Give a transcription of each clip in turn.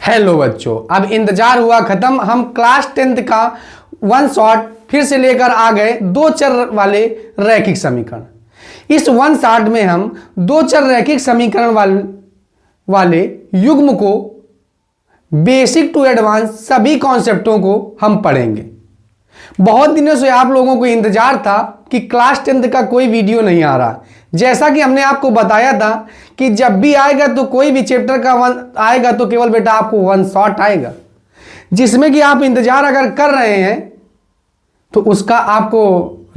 Hello बच्चों, अब इंतजार हुआ खत्म। हम क्लास 10th का वन शॉट फिर से लेकर आ गए दो चर वाले रैखिक समीकरण। इस वन शॉट में हम दो चर रैखिक समीकरण वाले युग्म को बेसिक टू एडवांस सभी कॉन्सेप्टों को हम पढ़ेंगे। बहुत दिनों से आप लोगों को इंतजार था कि क्लास 10th का कोई वीडियो नहीं आ रहा। जैसा कि हमने आपको बताया था कि जब भी आएगा तो कोई भी चैप्टर का वन आएगा तो केवल बेटा आपको वन शॉट आएगा, जिसमें कि आप इंतजार अगर कर रहे हैं तो उसका आपको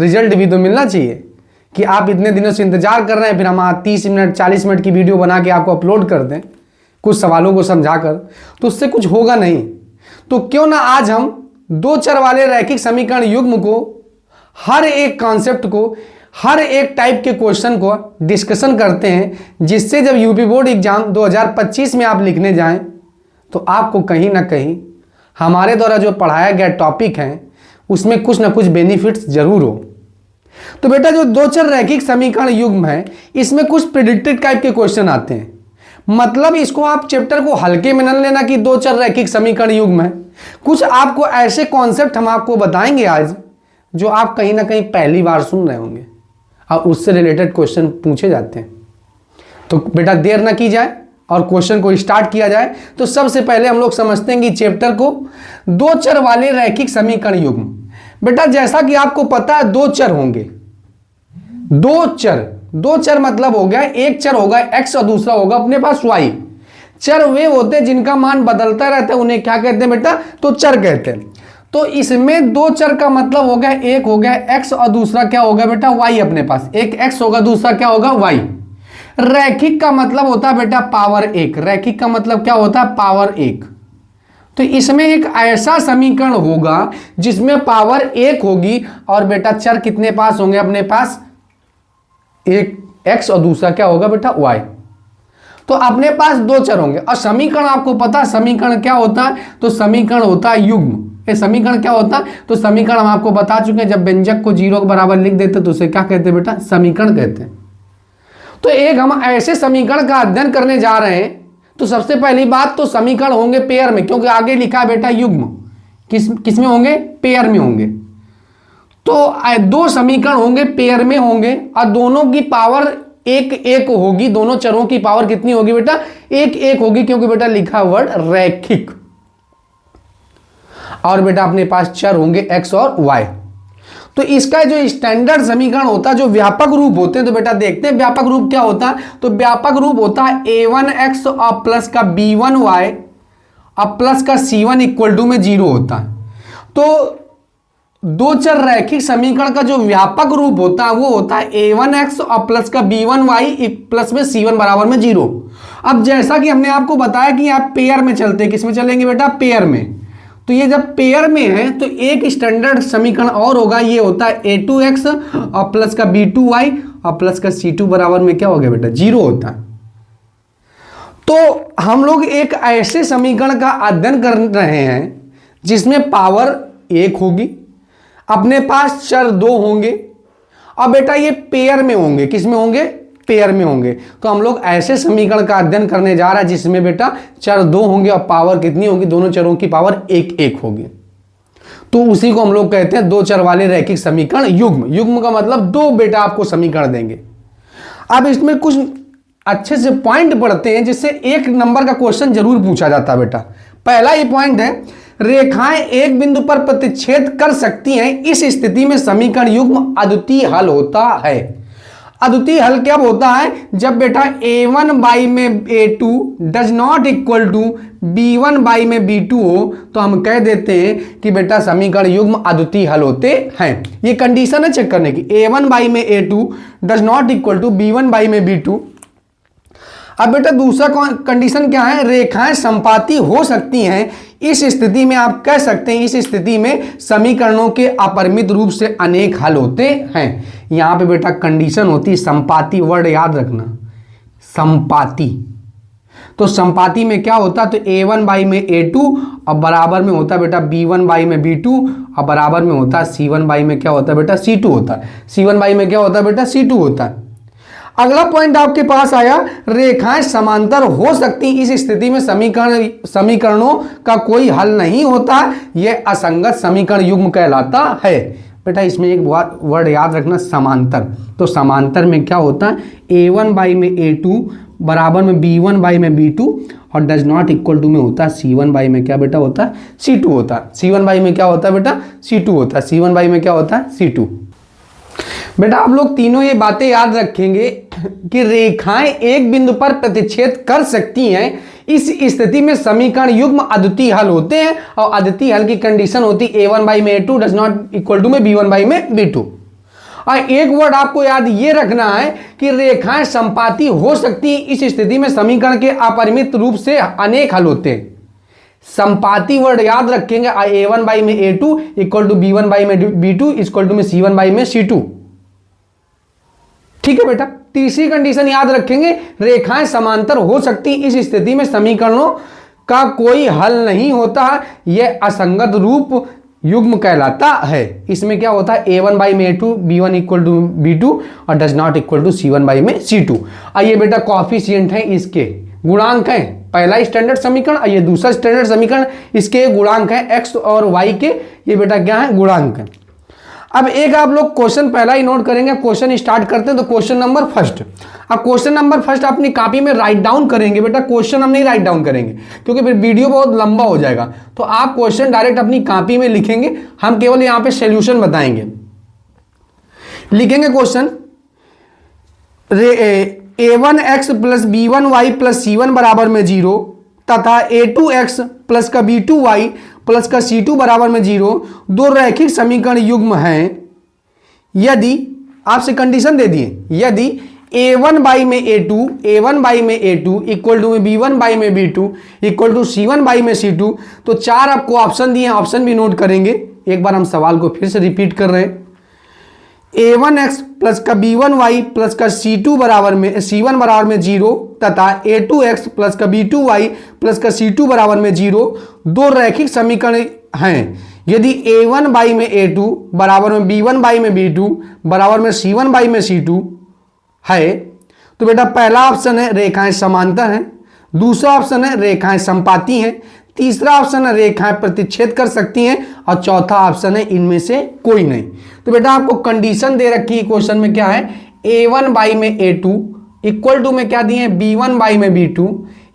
रिजल्ट भी तो मिलना चाहिए। कि आप इतने दिनों से इंतजार कर रहे हैं, फिर हम 30 मिनट 40 मिनट की वीडियो बना के आपको अपलोड कर दें कुछ सवालों को समझाकर, तो उससे कुछ होगा नहीं। तो क्यों ना आज हम दो चर वाले रैखिक समीकरण युग्म को, हर एक कॉन्सेप्ट को, हर एक टाइप के क्वेश्चन को डिस्कशन करते हैं, जिससे जब यूपी बोर्ड एग्जाम 2025 में आप लिखने जाएं तो आपको कहीं ना कहीं हमारे द्वारा जो पढ़ाया गया टॉपिक है उसमें कुछ ना कुछ बेनिफिट्स जरूर हो। तो बेटा जो दो चर रैखिक समीकरण युग्म है इसमें कुछ प्रेडिक्टेड टाइप के क्वेश्चन आते हैं। मतलब इसको आप चैप्टर को हल्के में न लेना कि दो चर रैखिक समीकरण युग्म है। कुछ आपको ऐसे कॉन्सेप्ट हम आपको बताएंगे आज जो आप कहीं ना कहीं पहली बार सुन रहे होंगे और उससे रिलेटेड क्वेश्चन पूछे जाते हैं। तो बेटा देर ना की जाए और क्वेश्चन को स्टार्ट किया जाए। तो सबसे पहले हम लोग समझते हैं कि चैप्टर को दो चर वाले रैखिक समीकरण युग्म। बेटा जैसा कि आपको पता है दो चर होंगे, दो चर मतलब हो गया एक चर होगा x और दूसरा होगा अपने पास y। चर वे होते हैं जिनका मान बदलता रहता है, उन्हें क्या कहते हैं बेटा? तो चर कहते हैं। तो इसमें दो चर का मतलब हो गया, एक हो गया x और दूसरा क्या होगा बेटा? y। अपने पास एक x होगा, दूसरा क्या होगा? y। रैखिक का मतलब होता है बेटा पावर एक। रैखिक का मतलब क्या होता है? पावर एक। तो इसमें एक ऐसा समीकरण होगा जिसमें पावर एक होगी और बेटा चर कितने पास होंगे अपने पास? एक x और दूसरा क्या होगा बेटा? y। तो अपने पास दो चर होंगे और समीकरण आपको पता है समीकरण क्या होता है? तो समीकरण होता है युग्म। ये समीकरण क्या होता है? तो समीकरण हम आपको बता चुके हैं, जब व्यंजक को 0 के बराबर लिख देते तो उसे क्या कहते हैं बेटा? समीकरण कहते हैं। तो एक हम ऐसे समीकरण का अध्ययन करने जा रहे हैं। तो सबसे पहली बात तो समीकरण होंगे पेयर में, क्योंकि आगे लिखा है बेटा युग्म। किस में होंगे? पेयर में होंगे। तो दो समीकरण होंगे पेयर में होंगे और दोनों की पावर एक एक होगी। दोनों चरों की पावर कितनी होगी बेटा? एक एक होगी, क्योंकि बेटा लिखा वर्ड रैखिक। और बेटा अपने पास चर होंगे x और y। तो इसका जो स्टैंडर्ड समीकरण होता है, जो व्यापक रूप होते हैं, तो बेटा देखते हैं व्यापक रूप क्या होता है। तो व्यापक रूप होता है a1x और प्लस का b1y और प्लस का c1 इक्वल टू में 0 होता है। तो दो चर रैखिक समीकरण का जो व्यापक रूप होता है वो होता है a1x और प्लस का b1y प्लस में c1 बराबर में 0। अब जैसा कि हमने आपको बताया कि आप पेयर में चलते हैं, किसमें चलेंगे बेटा? पेयर में। तो ये जब पेयर में है तो एक स्टैंडर्ड समीकरण और होगा, ये होता है a2x और प्लस का b2y और प्लस का c2 बराबर में क्या हो गया बेटा? 0 होता है। तो हम लोग एक ऐसे समीकरण का अध्ययन कर रहे हैं जिसमें पावर एक होगी, अपने पास चर दो होंगे और बेटा ये पेयर में होंगे। किस में होंगे? पेयर में होंगे। तो हम लोग ऐसे समीकरण का अध्ययन करने जा रहा है जिसमें बेटा चर दो होंगे और पावर कितनी होगी? दोनों चरों की पावर एक एक होगी। तो उसी को हम लोग कहते हैं दो चर वाले रैखिक समीकरण युग्म। युग्म का मतलब दो बेटा आपको समीकरण देंगे। अब इसमें कुछ अच्छे से पॉइंट पढ़ते हैं जिससे एक नंबर का क्वेश्चन जरूर पूछा जाता है बेटा। पहला ये पॉइंट है, रेखाएं एक बिंदु पर प्रतिच्छेद कर सकती हैं, इस स्थिति में समीकरण युग्म अद्वितीय हल होता है। अद्वितीय हल कब होता है? जब बेटा a1 बाई में a2 does not equal to b1 by में b2 हो तो हम कह देते हैं कि बेटा समीकरण युग्म अद्वितीय हल होते हैं। ये कंडीशन है चेक करने की, a1 बाई में a2 does not equal to b1 by में b2। अब बेटा दूसरा कंडीशन क्या है? रेखाएं संपाती हो सकती हैं, इस स्थिति में आप कह सकते हैं इस स्थिति में समीकरणों के अपरिमित रूप से अनेक हल होते हैं। यहां पे बेटा कंडीशन होती है संपाती, वर्ड याद रखना, संपाती। तो संपाती में क्या होता है? तो a1 बाई में a2 और बराबर में होता है बेटा b1 बाई में b2 और बराबर में होता है c1 बाई में क्या होता है बेटा? c2 होता है। c1 बाई में क्या होता है बेटा? c2 होता है। अगला पॉइंट आपके पास आया, रेखाएं समांतर हो सकती, इस स्थिति में समीकरणों का कोई हल नहीं होता, यह असंगत समीकरण युग्म कहलाता है। बेटा इसमें एक वर्ड याद रखना, समांतर। तो समांतर में क्या होता है, A1 बाई में A2 बराबर में B1 बाई में B2 और डज नॉट इक्वल टू में होता है C1 बाई में क्या बेटा होता है, C2 होता है। C1 बाई में क्या होता है बेटा, C2 होता है। C1 बाई में क्या होता है, C2। बेटा आप लोग तीनों ये बातें याद रखेंगे कि रेखाएं एक बिंदु पर प्रतिच्छेद कर सकती हैं, इस स्थिति में समीकरण युग्म अद्वितीय हल होते हैं और अद्वितीय हल की कंडीशन होती है A1 बाई में A2 does not equal to में B1 बाई में B2। और एक वर्ड आपको याद ये रखना है कि रेखाएं संपाती हो सकती है, इस स्थिति में समीकरण के अपरिमित रूप से अनेक हल होते हैं। संपाती वर्ड याद रखेंगे, A1 बाई में A2 equal to B1 by में B2 इक्वल टू में C1 बाई में C2। ठीक है बेटा, तीसरी कंडीशन याद रखेंगे, रेखाएं समांतर हो सकती, इस स्थिति में समीकरणों का कोई हल नहीं होता, यह असंगत रूप युग्म कहलाता है। इसमें क्या होता है, A1 बाई में A2 B1 equal to B2 और does not equal to C1 by में C2। आइए बेटा कॉफिशिएंट है, इसके गुणांक हैं, पहला स्टैंडर्ड समीकरण और ये दूसरा स्टैंडर्ड समीकरण, इसके गुणांक हैं x और y के, ये बेटा क्या है, गुणांक है। अब एक आप लोग क्वेश्चन पहला ही नोट करेंगे, क्वेश्चन स्टार्ट करते हैं। तो क्वेश्चन नंबर फर्स्ट, अब क्वेश्चन नंबर फर्स्ट अपनी कॉपी में राइट डाउन करेंगे। बेटा क्वेश्चन हम नहीं राइट डाउन करेंगे क्योंकि फिर वीडियो बहुत लंबा हो जाएगा, तो आप क्वेश्चन डायरेक्ट अपनी कॉपी में लिखेंगे, हम केवल यहां पे सॉल्यूशन बताएंगे। लिखेंगे question, A1x plus B1y plus C1 बराबर में 0 तथा A2x प्लस का B2y प्लस का C2 बराबर में 0 दो रैखिक समीकरण युग्म हैं यदि, आपसे कंडीशन दे दिए, यदि A1 बाई में A2 इक्वल टू में B1 बाई में B2 equal to C1 by में C2। तो चार आपको ऑप्शन दिए, ऑप्शन भी नोट करेंगे। एक बार हम सवाल को फिर से रिपीट कर रहे हैं, A1x प्लस का B1y प्लस का C1 बराबर में 0 तथा A2x प्लस का B2y प्लस का C2 बराबर में 0 दो रैखिक समीकरण हैं यदि A1 बाई में A2 बराबर में B1 बाई में B2 बराबर में C1 बाई में C2 है। तो बेटा पहला ऑप्शन है रेखाएं समांतर हैं, दूसरा ऑप्शन है रेखाएं संपाती हैं, तीसरा ऑप्शन है रेखाएं प्रतिच्छेद कर सकती हैं और चौथा ऑप्शन है इनमें से कोई नहीं। तो बेटा आपको कंडीशन दे रखी है क्वेश्चन में, क्या है, A1 बाई में A2 इक्वल टू में क्या दिए हैं, B1 बाई में B2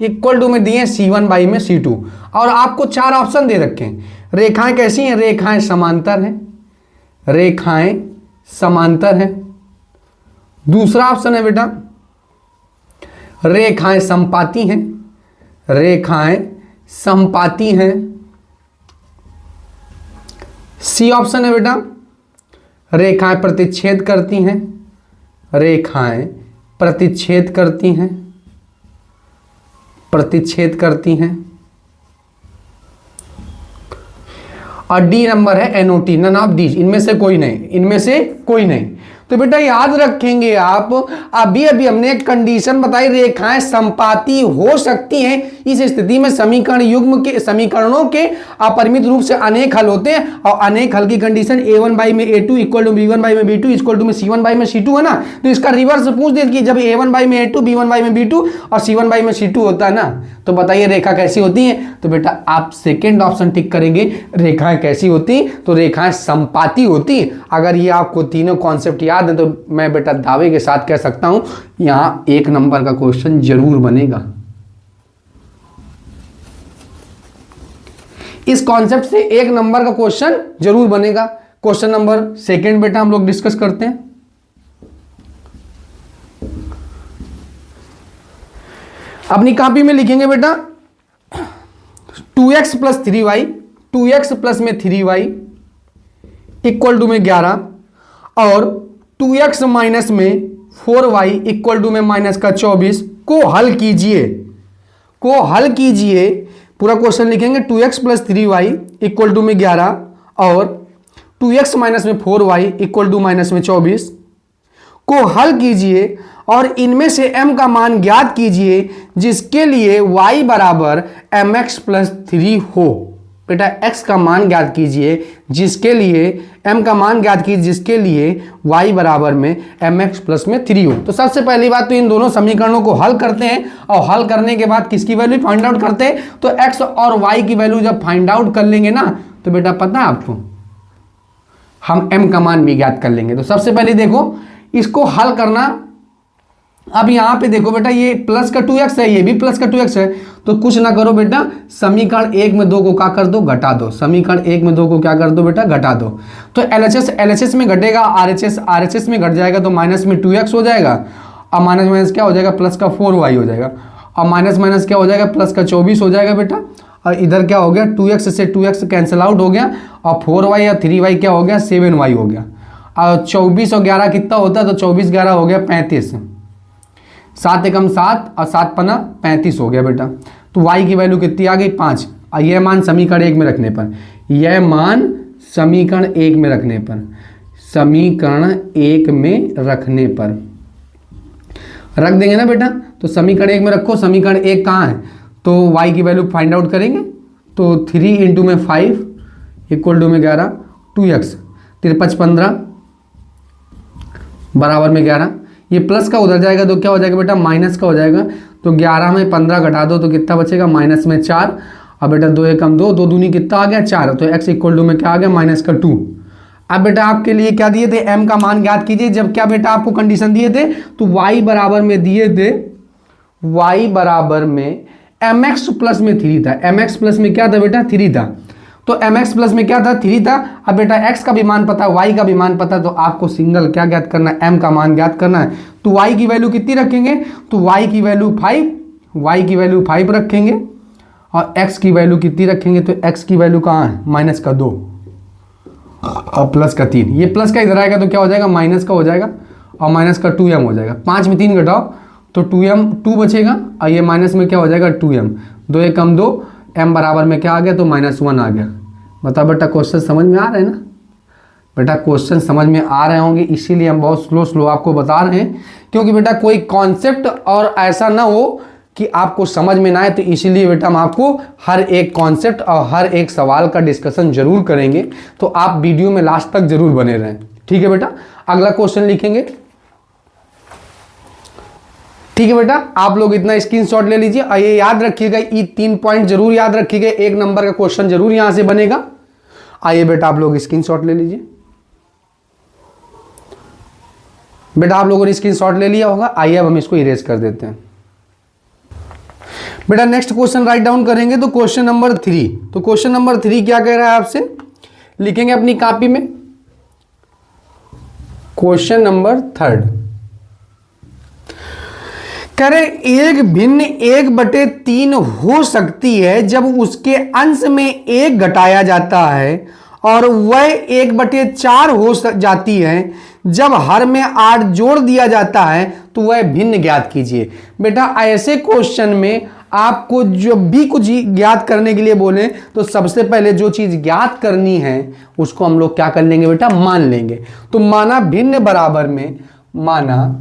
इक्वल टू में दिए हैं C1 बाई में C2 और आपको चार ऑप्शन दे रखे हैं। रेखाएं कैसी हैं, रेखाएं समांतर हैं, रेखाएं समांतर हैं। दूसरा ऑप्शन है बेटा रेखाएं संपाती हैं, रेखाएं संपाती हैं। सी ऑप्शन है बेटा रेखाएं प्रतिच्छेद करती हैं, रेखाएं प्रतिच्छेद करती हैं, प्रतिच्छेद करती हैं। और डी नंबर है एनओटी, नन ऑफ दीज, इनमें से कोई नहीं, इनमें से कोई नहीं। तो बेटा याद रखेंगे आप, अभी अभी हमने एक कंडीशन बताई, रेखाएं संपाती हो सकती हैं, इस स्थिति में समीकरणों के अपरिमित रूप से अनेक हल होते हैं और अनेक हल की कंडीशन A1 बाई में A2 equal to B1 by में B2 इक्वल टू में C1 बाई में C2 है ना। तो इसका रिवर्स पूछ दे कि जब A1 बाई में A2 B1 बाई में B2 और C1 बाई में C2 होता है ना, तो बताइए रेखा कैसी होती है। तो बेटा आप सेकेंड ऑप्शन टिक करेंगे, रेखाएं कैसी होती, तो रेखाएं संपाती होती। अगर ये आपको तीनों कॉन्सेप्ट याद है तो मैं बेटा दावे के साथ कह सकता हूं यहां 1 नंबर का क्वेश्चन जरूर बनेगा। इस कॉन्सेप्ट से 1 नंबर का क्वेश्चन जरूर बनेगा। क्वेश्चन नंबर सेकंड बेटा हम लोग डिस्कस करते हैं। अपनी कॉपी में लिखेंगे बेटा 2x plus 3y, 2x plus में 3y इक्वल टू में 11 और 2x माइनस में 4y इक्वल टू में माइनस का 24 को हल कीजिए, को हल कीजिए। पूरा क्वेश्चन लिखेंगे 2x plus 3y equal to में 11 और 2x माइनस में 4y इक्वल टू माइनस में 24 को हल कीजिए और इनमें से m का मान ज्ञात कीजिए जिसके लिए y बराबर mx प्लस 3 हो। बेटा x का मान ज्ञात कीजिए जिसके लिए m का मान ज्ञात कीजिए जिसके लिए y बराबर में mx प्लस में 3 हो। तो सबसे पहली बात तो इन दोनों समीकरणों को हल करते हैं और हल करने के बाद किसकी वैल्यू फाइंड आउट करते हैं। तो x और y की वैल्यू जब फाइंड आउट कर लेंगे ना तो बेटा पता है आपको हम m का मान भी ज्ञात कर लेंगे। तो सबसे पहले देखो इसको हल करना। अब यहां पे देखो बेटा ये प्लस का 2x है, ये भी प्लस का 2x है, तो कुछ ना करो बेटा समीकरण 1 में 2 को क्या कर दो, घटा दो। समीकरण 1 में 2 को क्या कर दो बेटा, घटा दो। तो LHS में घटेगा, RHS में घट जाएगा तो माइनस में 2x हो जाएगा और माइनस माइनस क्या हो जाएगा, प्लस का 4y हो जाएगा और माइनस माइनस क्या हो जाएगा, प्लस का 24 हो जाएगा बेटा। और इधर क्या हो गया 2x से 2x कैंसिल आउट हो गया और 4y या 3y क्या हो गया 7y हो गया। और 24 और 11 कितना होता है, तो 24 11 हो गया 35, 7 एकम 7 और 7 पना 35 हो गया बेटा। तो y की वैल्यू कितनी आ गई 5। और यह मान समीकरण 1 में रखने पर, यह मान समीकरण 1 में रखने पर, समीकरण 1 में रखने पर रख देंगे ना बेटा। तो समीकरण 1 में रखो, समीकरण 1 कहाँ है, तो y की वैल्यू फाइंड आउट करेंगे। तो 3 इंटू में 5 इक्वल टू में 11, 2x 53 15 बराबर में 11। ये प्लस का उधर जाएगा तो क्या हो जाएगा बेटा, माइनस का हो जाएगा। तो 11 में 15 घटा दो तो कितना बचेगा, माइनस में 4। अब बेटा 2 एकम 2, 2 दूनी कितना आ गया 4। तो x इक्वल टू में क्या आ गया, माइनस का 2। अब बेटा आपके लिए क्या दिए थे, m का मान ज्ञात कीजिए। जब क्या बेटा आपको कंडीशन दिए थे, तो y बराबर में दिए थे, y बराबर में mx प्लस में 3 था। mx प्लस में क्या था बेटा, 3 था। तो mx प्लस में क्या था, 3 था। अब बेटा x का भी मान पता, y का भी मान पता, तो आपको सिंगल क्या ज्ञात करना है, m का मान ज्ञात करना है। तो y की वैल्यू कितनी रखेंगे, तो y की वैल्यू 5, y की वैल्यू 5 रखेंगे और x की वैल्यू कितनी रखेंगे, तो x की वैल्यू कहाँ है, माइनस का 2 और प्लस का 3। ये प्लस का इधर आएगा तो क्या हो जाएगा, माइनस का हो जाएगा और माइनस का 2m हो जाएगा। 5 में 3 घटाओ तो 2 बचेगा और ये माइनस में क्या हो जाएगा 2m, 2 एकम 2, m बराबर में क्या आ गया, तो -1 आ गया। बताओ बेटा क्वेश्चन समझ में आ रहे हैं ना, बेटा क्वेश्चन समझ में आ रहे होंगे, इसीलिए हम बहुत स्लो आपको बता रहे हैं, क्योंकि बेटा कोई कॉन्सेप्ट और ऐसा ना हो कि आपको समझ में ना आए। तो इसीलिए बेटा हम आपको हर एक कॉन्सेप्ट और हर एक सवाल का डिस्कशन जरूर करेंगे, तो आप वीडियो में लास्ट तक जरूर बने रहें। ठीक है बेटा, अगला क्वेश्चन लिखेंगे। ठीक है बेटा, आप लोग इतना स्क्रीनशॉट ले लीजिए और ये याद रखिएगा, ये 3 पॉइंट जरूर याद रखिएगा, 1 नंबर का क्वेश्चन जरूर यहां से बनेगा। आइए बेटा आप लोग स्क्रीनशॉट ले लीजिए। बेटा आप लोगों ने स्क्रीनशॉट ले लिया होगा। आइए अब हम इसको इरेज कर देते हैं। बेटा नेक्स्ट क्वेश्चन राइट डाउन करेंगे। तो क्वेश्चन नंबर 3, तो क्वेश्चन नंबर 3 क्या कह रहा है आपसे, लिखेंगे अपनी कॉपी में। क्वेश्चन नंबर 3 कह रहे एक भिन्न 1/3 हो सकती है जब उसके अंश में 1 घटाया जाता है, और वह 1/4 हो जाती है जब हर में 8 जोड़ दिया जाता है, तो वह भिन्न ज्ञात कीजिए। बेटा ऐसे क्वेश्चन में आपको जो भी कुछ ज्ञात करने के लिए बोले, तो सबसे पहले जो चीज ज्ञात करनी है उसको हम लोग क्या कर लेंगे बेटा, मान लेंगे। तो माना भिन्न बराबर में, माना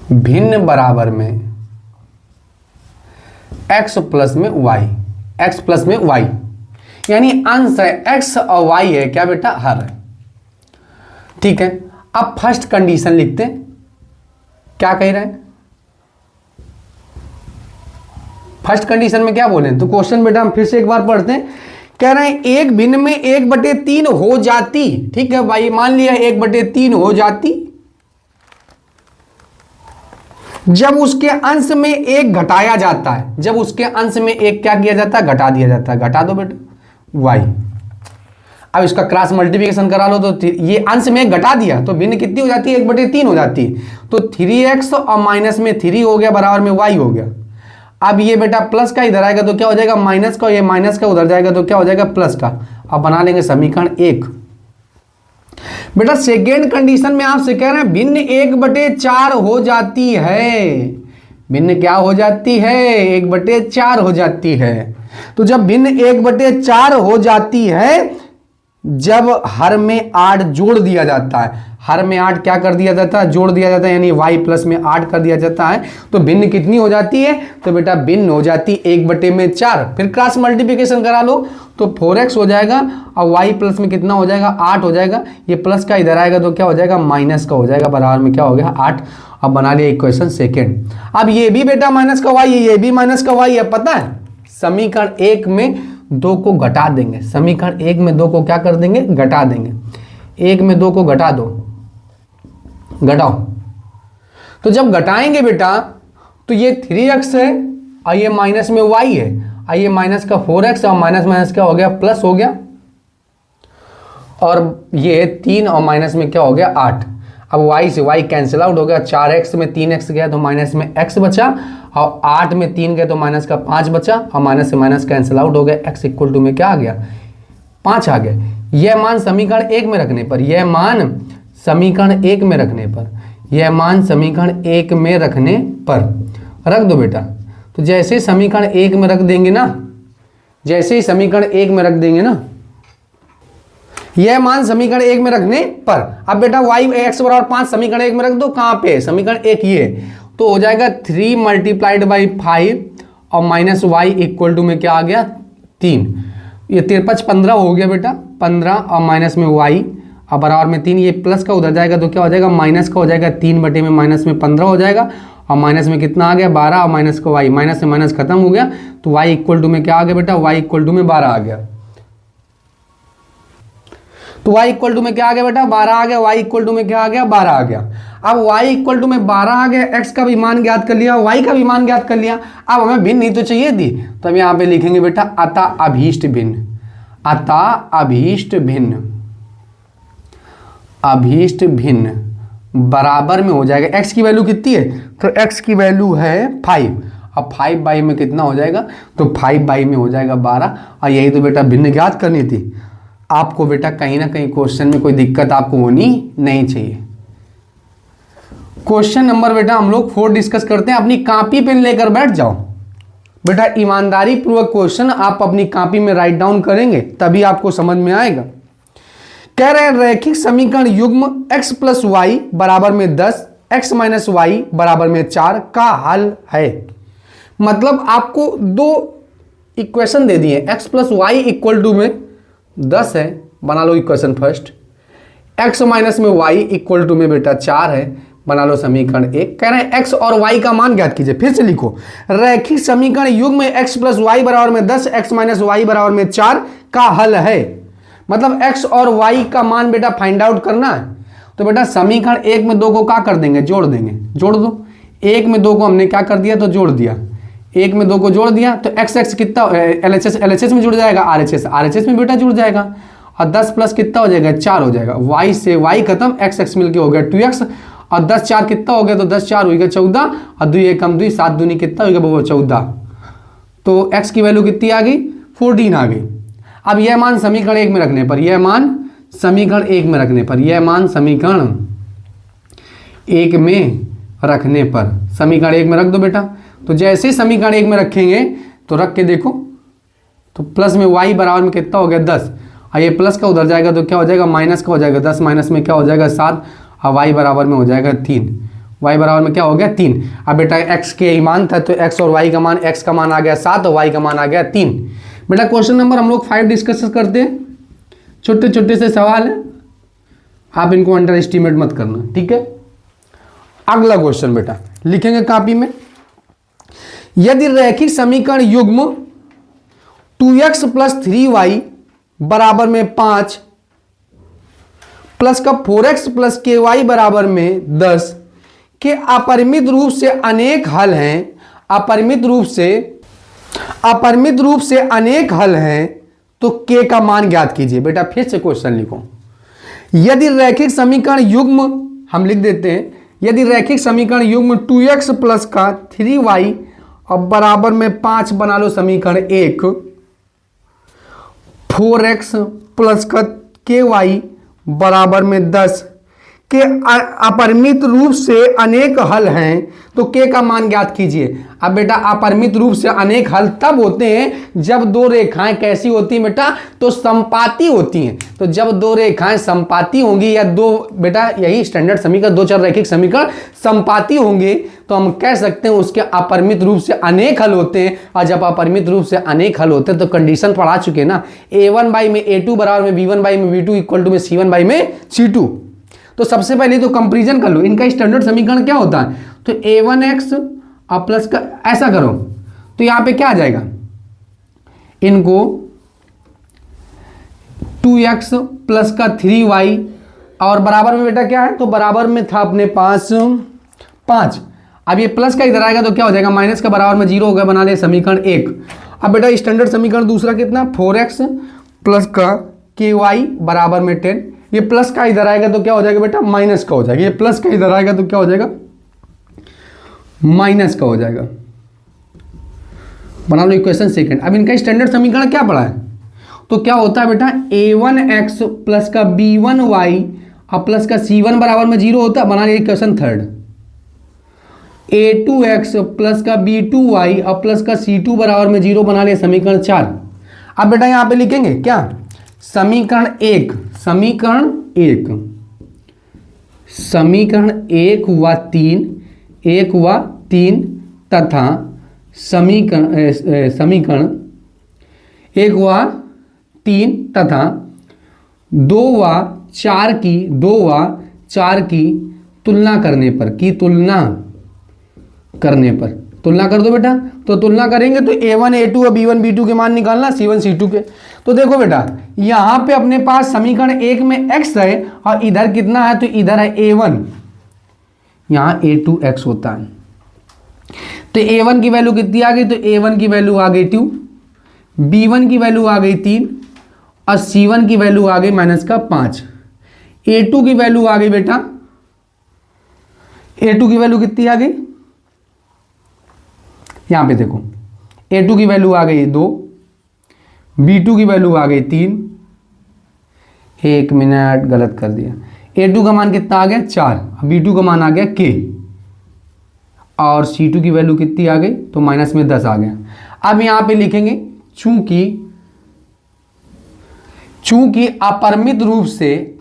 भिन्न बराबर में x प्लस में y, x प्लस में y, यानी अंश है x और y है क्या बेटा, हर है। ठीक है, अब फर्स्ट कंडीशन लिखते हैं। क्या कह रहे हैं, फर्स्ट कंडीशन में क्या बोले, तो क्वेश्चन बेटा हम फिर से एक बार पढ़ते हैं। कह रहे हैं एक भिन्न में 1/3 हो जाती। ठीक है भाई, मान लिया 1/3 हो जाती जब उसके अंश में 1 घटाया जाता है। जब उसके अंश में 1 क्या किया जाता है, घटा दिया जाता है। घटा दो बेटा y। अब इसका क्रॉस मल्टीप्लिकेशन करा लो, तो ये अंश में 1 घटा दिया तो भिन्न कितनी हो जाती है, 1/3 हो जाती है। तो 3x और माइनस में 3 हो गया, बराबर में y हो गया। अब ये बेटा प्लस का इधर आएगा तो क्या हो जाएगा, माइनस का, ये माइनस का उधर जाएगा तो क्या हो जाएगा, प्लस का। अब बना लेंगे समीकरण 1। बेटा सेकेंड कंडीशन में आपसे कह रहे हैं भिन्न 1/4 हो जाती है। भिन्न क्या हो जाती है, 1/4 हो जाती है। तो जब भिन्न 1/4 हो जाती है, जब हर में 8 जोड़ दिया जाता है, हर में 8 क्या कर दिया जाता है, जोड़ दिया जाता है, यानी y प्लस में 8 कर दिया जाता है, तो भिन्न कितनी हो जाती है, तो बेटा भिन्न हो जाती 1/4। फिर क्रॉस मल्टीप्लिकेशन करा लो तो 4x हो जाएगा और y प्लस में कितना हो जाएगा, 8 हो जाएगा। ये प्लस का इधर आएगा तो क्या हो जाएगा, माइनस का हो जाएगा, बराबर में क्या हो गया 8। अब बना लिया इक्वेशन सेकेंड। अब ये भी बेटा माइनस का y है, ये भी माइनस का y है, पता है। समीकरण 1 में 2 को घटा देंगे, समीकरण 1 में 2 को क्या कर देंगे, घटा देंगे। 1 में 2 को घटा दो, घटाओ। तो जब घटाएंगे बेटा तो ये 3x है और ये माइनस में y है, और ये माइनस का 4x और माइनस माइनस क्या हो गया, प्लस हो गया, और ये 3 और माइनस में क्या हो गया 8। अब y से y कैंसिल आउट हो गया, 4x में 3x गया तो माइनस में x बचा, और 8 में 3 गए तो माइनस का 5 बचा, और माइनस से माइनस कैंसिल आउट हो गया, x इक्वल टू में क्या आ गया, 5 आ गया। यह मान समीकरण 1 में रखने पर, यह मान समीकरण 1 में रखने पर, यह मान समीकरण 1 में रखने पर रख दो बेटा। तो जैसे समीकरण 1 में रख देंगे ना, जैसे ही समीकरण 1 में रख देंगे ना, यह मान समीकरण 1 में रखने पर, अब बेटा y x बराबर 5 समीकरण 1 में रख दो, कहां पे, समीकरण 1 ये, तो हो जाएगा 3 मल्टीप्लाइड बाई 5 और माइनस y इक्वल टू में क्या आ गया 3। ये 5 15 हो गया बेटा, 15 और माइनस में y और बराबर में 3, ये प्लस का उधर जाएगा तो क्या हो जाएगा, माइनस का हो जाएगा, 3 में माइनस में 15 हो जाएगा, और माइनस में कितना आ गया 12, और माइनस का y, माइनस से माइनस खत्म हो गया, तो y इक्वल टू में क्या आ गया बेटा, y इक्वल टू में 12 आ गया। तो y इक्वल टू में क्या आ गया बेटा, 12 आ गया, y इक्वल टू में क्या आ गया, 12 आ गया। अब y इक्वल टू में 12 आ गया, x का भी मान ज्ञात कर लिया, y का भी मान ज्ञात कर लिया। अब हमें भिन्न नहीं तो चाहिए थी, तो हम यहाँ पे लिखेंगे बेटा अतः अभीष्ट भिन्न, अतः अभीष्ट भिन्न, अभीष्ट भिन्न बराबर में हो जाएगा, x की वैल्यू कितनी है, तो x की वैल्यू है 5, अब 5 बाई में कितना हो जाएगा, तो 5 बाई में हो जाएगा 12, और यही तो बेटा भिन्न ज्ञात करनी थी। आपको बेटा कहीं ना कहीं क्वेश्चन में कोई दिक्कत आपको होनी नहीं चाहिए। क्वेश्चन नंबर बेटा हम लोग 4 डिस्कस करते हैं, अपनी कॉपी पेन लेकर बैठ जाओ बेटा, ईमानदारी पूर्वक क्वेश्चन आप अपनी कॉपी में राइट डाउन करेंगे तभी आपको समझ में आएगा। कह रहे हैं रैखिक समीकरण युग्म x प्लस वाई बराबर में 10, x माइनस वाई बराबर में 4 का हल है। मतलब आपको 2 इक्वेशन दे दिए, x plus y equal to में 10 है, बना लो इक्वेशन फर्स्ट, x माइनस में y इक्वल टू में बेटा 4 है, बना लो समीकरण 1। कह रहे हैं x और y का मान ज्ञात कीजिए, फिर से लिखो रैखिक समीकरण युग्म में x प्लस वाई बराबर में 10, x माइनस वाई बराबर में 4 का हल है। मतलब x और y का मान बेटा फाइंड आउट करना है, तो बेटा समीकरण 1 में 2 को क्या कर देंगे, जोड़ देंगे, जोड़ दो। 1 में 2 को हमने क्या कर दिया, तो जोड़ दिया, 1 में 2 को जोड़ दिया तो x कितना, LHS में जुड़ जाएगा, RHS में बेटा जुड़ जाएगा, और 10 प्लस कितना हो जाएगा 4 हो जाएगा, y से y खत्म, x मिलके हो गया 2x, और 10 4 कितना हो गया, तो 10 4 हो गया 14, और 2 1 कम 2 7 दूनी कितना हो गया वो 14, तो x की वैल्यू कितनी आ गई 14 आ गई। अब यह मान समीकरण 1 में रखने पर, यह मान समीकरण 1 में रखने पर, यह मान समीकरण 1 में रखने पर, समीकरण 1 में रख दो बेटा। तो जैसे समीकरण 1 में रखेंगे तो रख के देखो, तो प्लस में y बराबर में कितना हो गया 10, और ये प्लस का उधर जाएगा तो क्या हो जाएगा, माइनस का हो जाएगा, 10 माइनस में क्या हो जाएगा 7, और y बराबर में हो जाएगा 3, y बराबर में क्या हो गया 3। अब बेटा x के ही मान था तो x और y का मान, x का मान आ गया 7 और y का मान आ गया 3। बेटा क्वेश्चन नंबर हम लोग 5 डिस्कस करते हैं, छोटे छोटे से सवाल है, आप इनको अंडर एस्टिमेट मत करना, ठीक है। अगला क्वेश्चन बेटा लिखेंगे कॉपी में, यदि रैखिक समीकरण युग्म 2x प्लस 3y बराबर में 5 प्लस का 4x प्लस ky बराबर में 10 के अपरिमित रूप से अनेक हल हैं, अपरिमित रूप से अनेक हल हैं, तो k का मान ज्ञात कीजिए। बेटा फिर से क्वेश्चन लिखो, यदि रैखिक समीकरण युग्म, हम लिख देते हैं, यदि रैखिक समीकरण युग्म 2x प्लस का 3y और बराबर में 5 बना लो समीकरण 1, 4x प्लस का ky बराबर में 10 के के अपरिमित रूप से अनेक हल हैं तो के का मान ज्ञात कीजिए। अब बेटा अपरिमित रूप से अनेक हल तब होते हैं जब दो रेखाएं कैसी होती हैं बेटा, तो संपाती होती हैं। तो जब दो रेखाएं संपाती होंगी या दो, बेटा यही स्टैंडर्ड समीकरण, दो चर रैखिक समीकरण संपाती होंगे तो हम कह सकते हैं उसके अपरिमित रूप से अनेक हल होते हैं। और जब अपरिमित रूप से अनेक हल होते हैं तो कंडीशन पढ़ा चुके ना, a1 बाई में a2 बराबर में b1 बाई में b2 इक्वल टू में c1 बाई में c2। तो सबसे पहले तो कंपेरिजन कर लो, इनका स्टैंडर्ड समीकरण क्या होता है, तो a1x और प्लस का ऐसा करो तो यहां पे क्या आ जाएगा, इनको 2x प्लस का 3y और बराबर में बेटा क्या है, तो बराबर में था अपने पास 5। अब ये प्लस का इधर आएगा तो क्या हो जाएगा, माइनस का बराबर में 0 हो गया, बना ले समीकरण 1। अब बेटा स्टैंडर्ड समीकरण दूसरा कितना, 4x प्लस का ky बराबर में 10। ये प्लस का इधर आएगा तो क्या हो जाएगा बेटा, माइनस का हो जाएगा। ये प्लस का इधर आएगा तो क्या हो जाएगा, माइनस का हो जाएगा। बना लो इक्वेशन सेकंड। अब इनका स्टैंडर्ड समीकरण क्या पड़ा है, तो क्या होता है बेटा, a1x प्लस का b1y और प्लस का c1 बराबर में 0 होता है, बना लिया इक्वेशन थर्ड। a2x प्लस का b2y और प्लस का c2 बराबर में 0 बना लिया समीकरण 4। अब बेटा यहां पे लिखेंगे क्या, समीकरण 1 व 3 तथा समीकरण 1 व 3 तथा 2 व 4 की तुलना करने पर तुलना कर दो बेटा। तो तुलना करेंगे तो a1 a2 और b1 b2 के मान निकालना, c1 c2 के। तो देखो बेटा यहां पे अपने पास समीकरण 1 में x है और इधर कितना है, तो इधर है a1, यहां a2x होता है। तो a1 की वैल्यू कितनी आ गई, तो a1 की वैल्यू आ गई 2, b1 की वैल्यू आ गई 3 और c1 की वैल्यू आ गई -5। a2 की वैल्यू आ गई बेटा, a2 की वैल्यू कितनी आ गई, यहां पे देखो a2 की वैल्यू आ गई 2, b2 की वैल्यू आ गई 3, 1 मिनट गलत कर दिया, a2 का मान कितना आ गया 4, b2 का मान आ गया k और c2 की वैल्यू कितनी आ गई, तो माइनस में 10 आ गया। अब यहां पे लिखेंगे चूंकि अपरिमित रूप से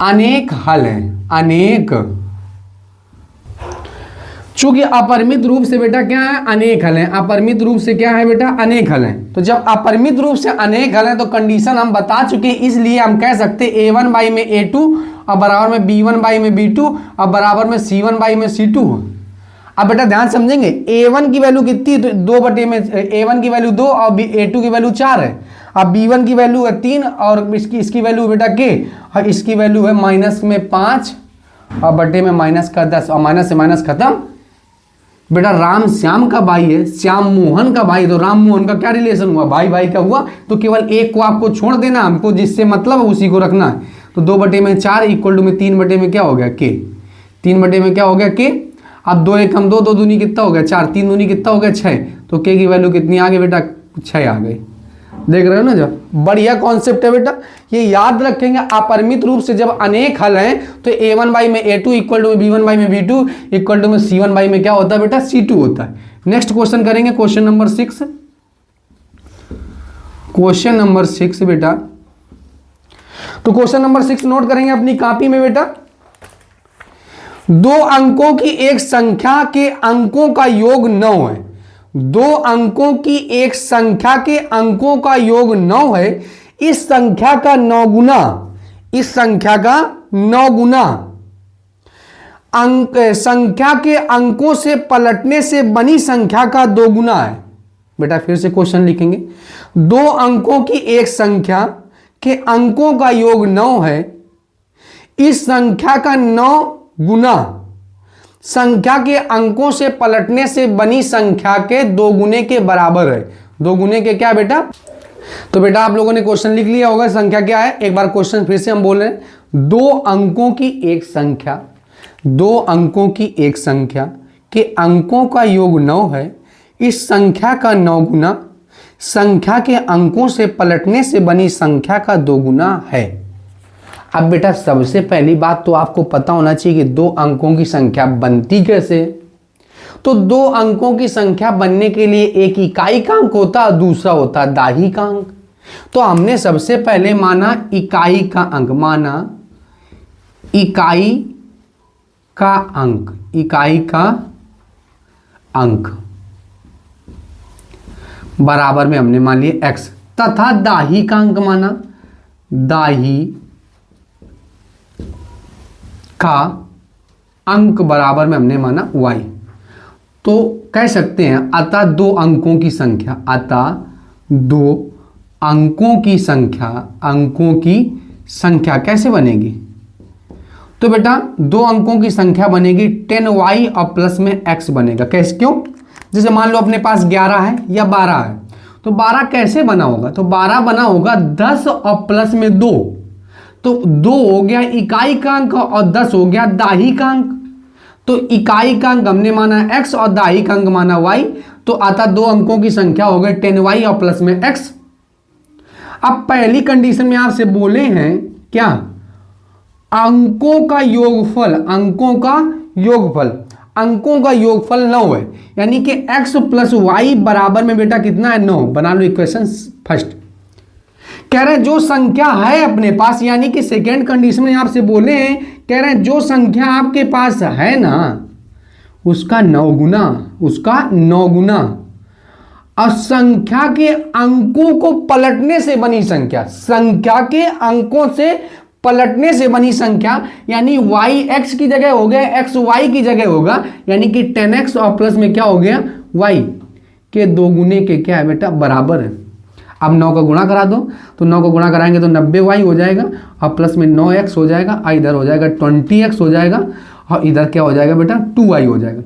अनेक हल हैं, चूंकि अपरिमित रूप से बेटा क्या है, अनेक हल हैं। अपरिमित रूप से क्या है बेटा, अनेक हल हैं। तो जब अपरिमित रूप से अनेक हल हैं तो कंडीशन हम बता चुके हैं, इसलिए हम कह सकते हैं a1 बाई में a2 और बराबर में b1 बाई में b2 और बराबर में c1 बाई में c2। अब बेटा ध्यान समझेंगे, a1 की वैल्यू कितनी, तो 2 बटे में a1 की वैल्यू 2 और a2 की वैल्यू 4 है। अब b1 की वैल्यू है 3 और इसकी वैल्यू बेटा k और इसकी वैल्यू है -5 और बटे में -10 और माइनस से माइनस खत्म। बेटा राम श्याम का भाई है, श्याम मोहन का भाई, तो राम मोहन का क्या रिलेशन हुआ, भाई भाई का हुआ। तो केवल एक को आपको छोड़ देना, हमको जिससे मतलब है उसी को रखना है। तो 2 बटे में 4 इक्वल टू में 3 बटे में क्या हो गया k, 3 बटे में क्या हो गया k। अब 2 एक हम 2, 2 दूनी कितना हो गया 4, 3 दूनी कितना हो गया 6। तो k की वैल्यू कितनी आ गई बेटा, 6 आ गई। देख रहे हो ना, जब बढ़िया कॉन्सेप्ट है बेटा, ये याद रखेंगे। अपरिमित रूप से जब अनेक हल हैं तो a1 बाई में a2 equal to b1 by में b2 इक्वल टू में c1 बाई में क्या होता है बेटा, c2 होता है। नेक्स्ट क्वेश्चन करेंगे, क्वेश्चन नंबर 6। क्वेश्चन नंबर 6 बेटा, तो क्वेश्चन नंबर 6 नोट करेंगे अपनी कॉपी में बेटा। 2 अंकों की एक संख्या के अंकों का योग 9 है। 2 अंकों की एक संख्या के अंकों का योग 9 है। इस संख्या का 9 गुना संख्या के अंकों से पलटने से बनी संख्या का 2 गुना है। बेटा फिर से क्वेश्चन लिखेंगे, 2 अंकों की एक संख्या के अंकों का योग 9 है। इस संख्या का 9 गुना संख्या के अंकों से पलटने से बनी संख्या के 2 गुने के बराबर है। 2 गुने के क्या बेटा, तो बेटा आप लोगों ने क्वेश्चन लिख लिया होगा, संख्या क्या है, एक बार क्वेश्चन फिर से हम बोल रहे हैं। 2 अंकों की एक संख्या, 2 अंकों की एक संख्या के अंकों का योग 9 है। इस संख्या का 9 गुना संख्या के अंकों से पलटने से बनी संख्या का दोगुना है। अब बेटा सबसे पहली बात तो आपको पता होना चाहिए कि 2 अंकों की संख्या बनती कैसे। तो 2 अंकों की संख्या बनने के लिए एक इकाई का अंक होता है, दूसरा होता है दाही का अंक। तो हमने सबसे पहले माना इकाई का अंक, माना इकाई का अंक, इकाई का अंक बराबर में हमने मान लिया x, तथा दाही का अंक माना, दाही का अंक बराबर में हमने माना y। तो कह सकते हैं अतः 2 अंकों की संख्या, अतः 2 अंकों की संख्या, अंकों की संख्या कैसे बनेगी। तो बेटा 2 अंकों की संख्या बनेगी 10y और प्लस में x बनेगा। कैसे, क्यों? जैसे मान लो अपने पास 11 है या 12 है, तो 12 कैसे बना होगा, तो 12 बना होगा 10 और प्लस में 2, तो 2 हो गया इकाई का अंक और 10 हो गया दाही का अंक। तो इकाई का अंक हमने माना x और दाही का अंक माना y, तो आता 2 अंकों की संख्या हो गई 10y और प्लस में x। अब पहली कंडीशन में आपसे बोले हैं क्या, अंकों का योगफल, अंकों का योगफल, अंकों का योगफल 9 है, यानी कि x प्लस वाई बराबर में बेटा कितना है 9। बना लो इक्वेशन फर्स्ट। कह रहे हैं जो संख्या है अपने पास, यानी कि सेकेंड कंडीशन में आपसे बोले हैं, कह रहे हैं जो संख्या आपके पास है ना उसका 9 गुना, उसका 9 गुना। और संख्या के अंकों को पलटने से बनी संख्या, संख्या के अंकों से पलटने से बनी संख्या, यानी y x की जगह हो गया x y की जगह होगा, यानी कि 10x और प्लस में क्या हो गया y के 2 गुने के क्या है बेटा बराबर है। अब 9 का गुणा करा दो, तो 9 का गुणा कराएंगे तो 90y हो जाएगा और प्लस में 9x हो जाएगा, और इधर हो जाएगा 20x हो जाएगा, और इधर क्या हो जाएगा बेटा 2y हो जाएगा।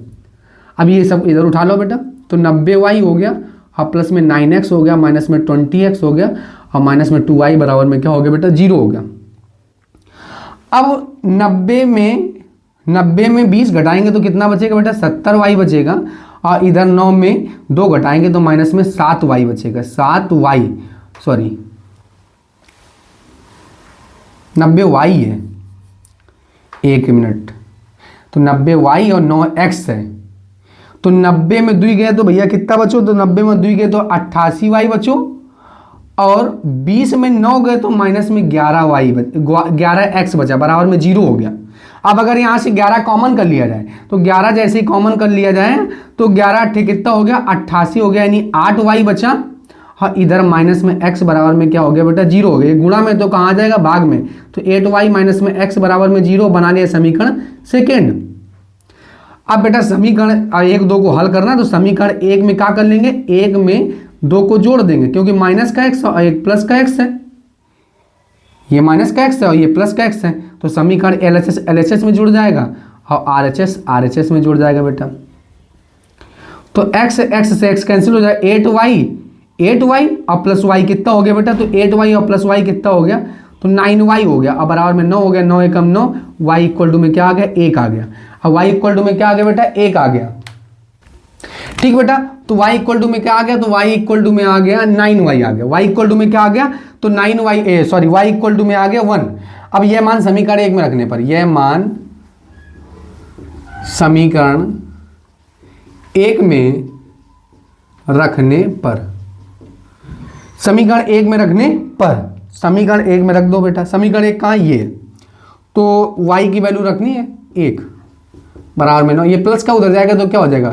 अब ये सब इधर उठा लो बेटा, तो 90y हो गया और प्लस में 9x हो गया, माइनस में 20x हो गया, और माइनस में 2y बराबर में क्या हो गया बेटा 0 हो गया। अब 90 में 20 घटाएंगे तो कितना बचेगा बेटा 70y बचेगा, और इधर 9 में 2 घटाएंगे तो माइनस में 7y बचेगा, 7y सॉरी 90y है, 1 मिनट, तो 90y और 9x है, तो 90 में 2 गए तो भैया कितना बचो, तो 90 में 2 गए तो 88y बचो, और 20 में 9 गए तो माइनस में 11x बचा, बराबर में 0 हो गया। अब अगर यहाँ से 11 कॉमन कर लिया जाए, तो 11 जैसे ही कॉमन कर लिया जाए तो 11 ठीक कितना हो गया 88 हो गया, यानी 8y बचा, और इधर माइनस में x बराबर में क्या हो गया बेटा 0 हो गया। गुणा में तो कहाँ जाएगा भाग में, तो 8y माइनस में x बराबर में 0 बना लिया समीकरण सेकेंड। अब बेटा समीकरण 1 2 को हल करना, तो समीकरण 1 में क्या कर लेंगे, 1 में 2 को जोड़ देंगे, क्योंकि माइनस का x और एक प्लस का x है, ये माइनस का x है और ये प्लस का x है, तो समीकरण LHS में जुड़ जाएगा और RHS में जुड़ जाएगा बेटा। तो x से x कैंसिल हो जाएगा, 8y और प्लस y कितना हो गया बेटा, तो 8y और प्लस y कितना हो गया, तो 9y हो गया, और बराबर में 9 हो गया, 9 एकम 9, y इक्वल टू में क्या आ गया 1 आ गया, और y इक्वल टू में क्या आ गया बेटा 1 आ गया। ठीक बेटा, तो y इक्वल टू में क्या आ गया, तो y इक्वल टू में आ गया 9y आ गया, y इक्वल टू में क्या आ गया, तो 9y sorry y equal to में आ गया 1। अब यह मान समीकरण 1 में रखने पर, यह मान समीकरण 1 में रखने पर, समीकरण 1 में रखने पर, समीकरण 1 में रख दो बेटा। समीकरण 1 कहाँ, ये, तो y की वैल्यू रखनी है 1 बराबर में 9, ये प्लस का उधर जाएगा तो क्या हो जाएगा,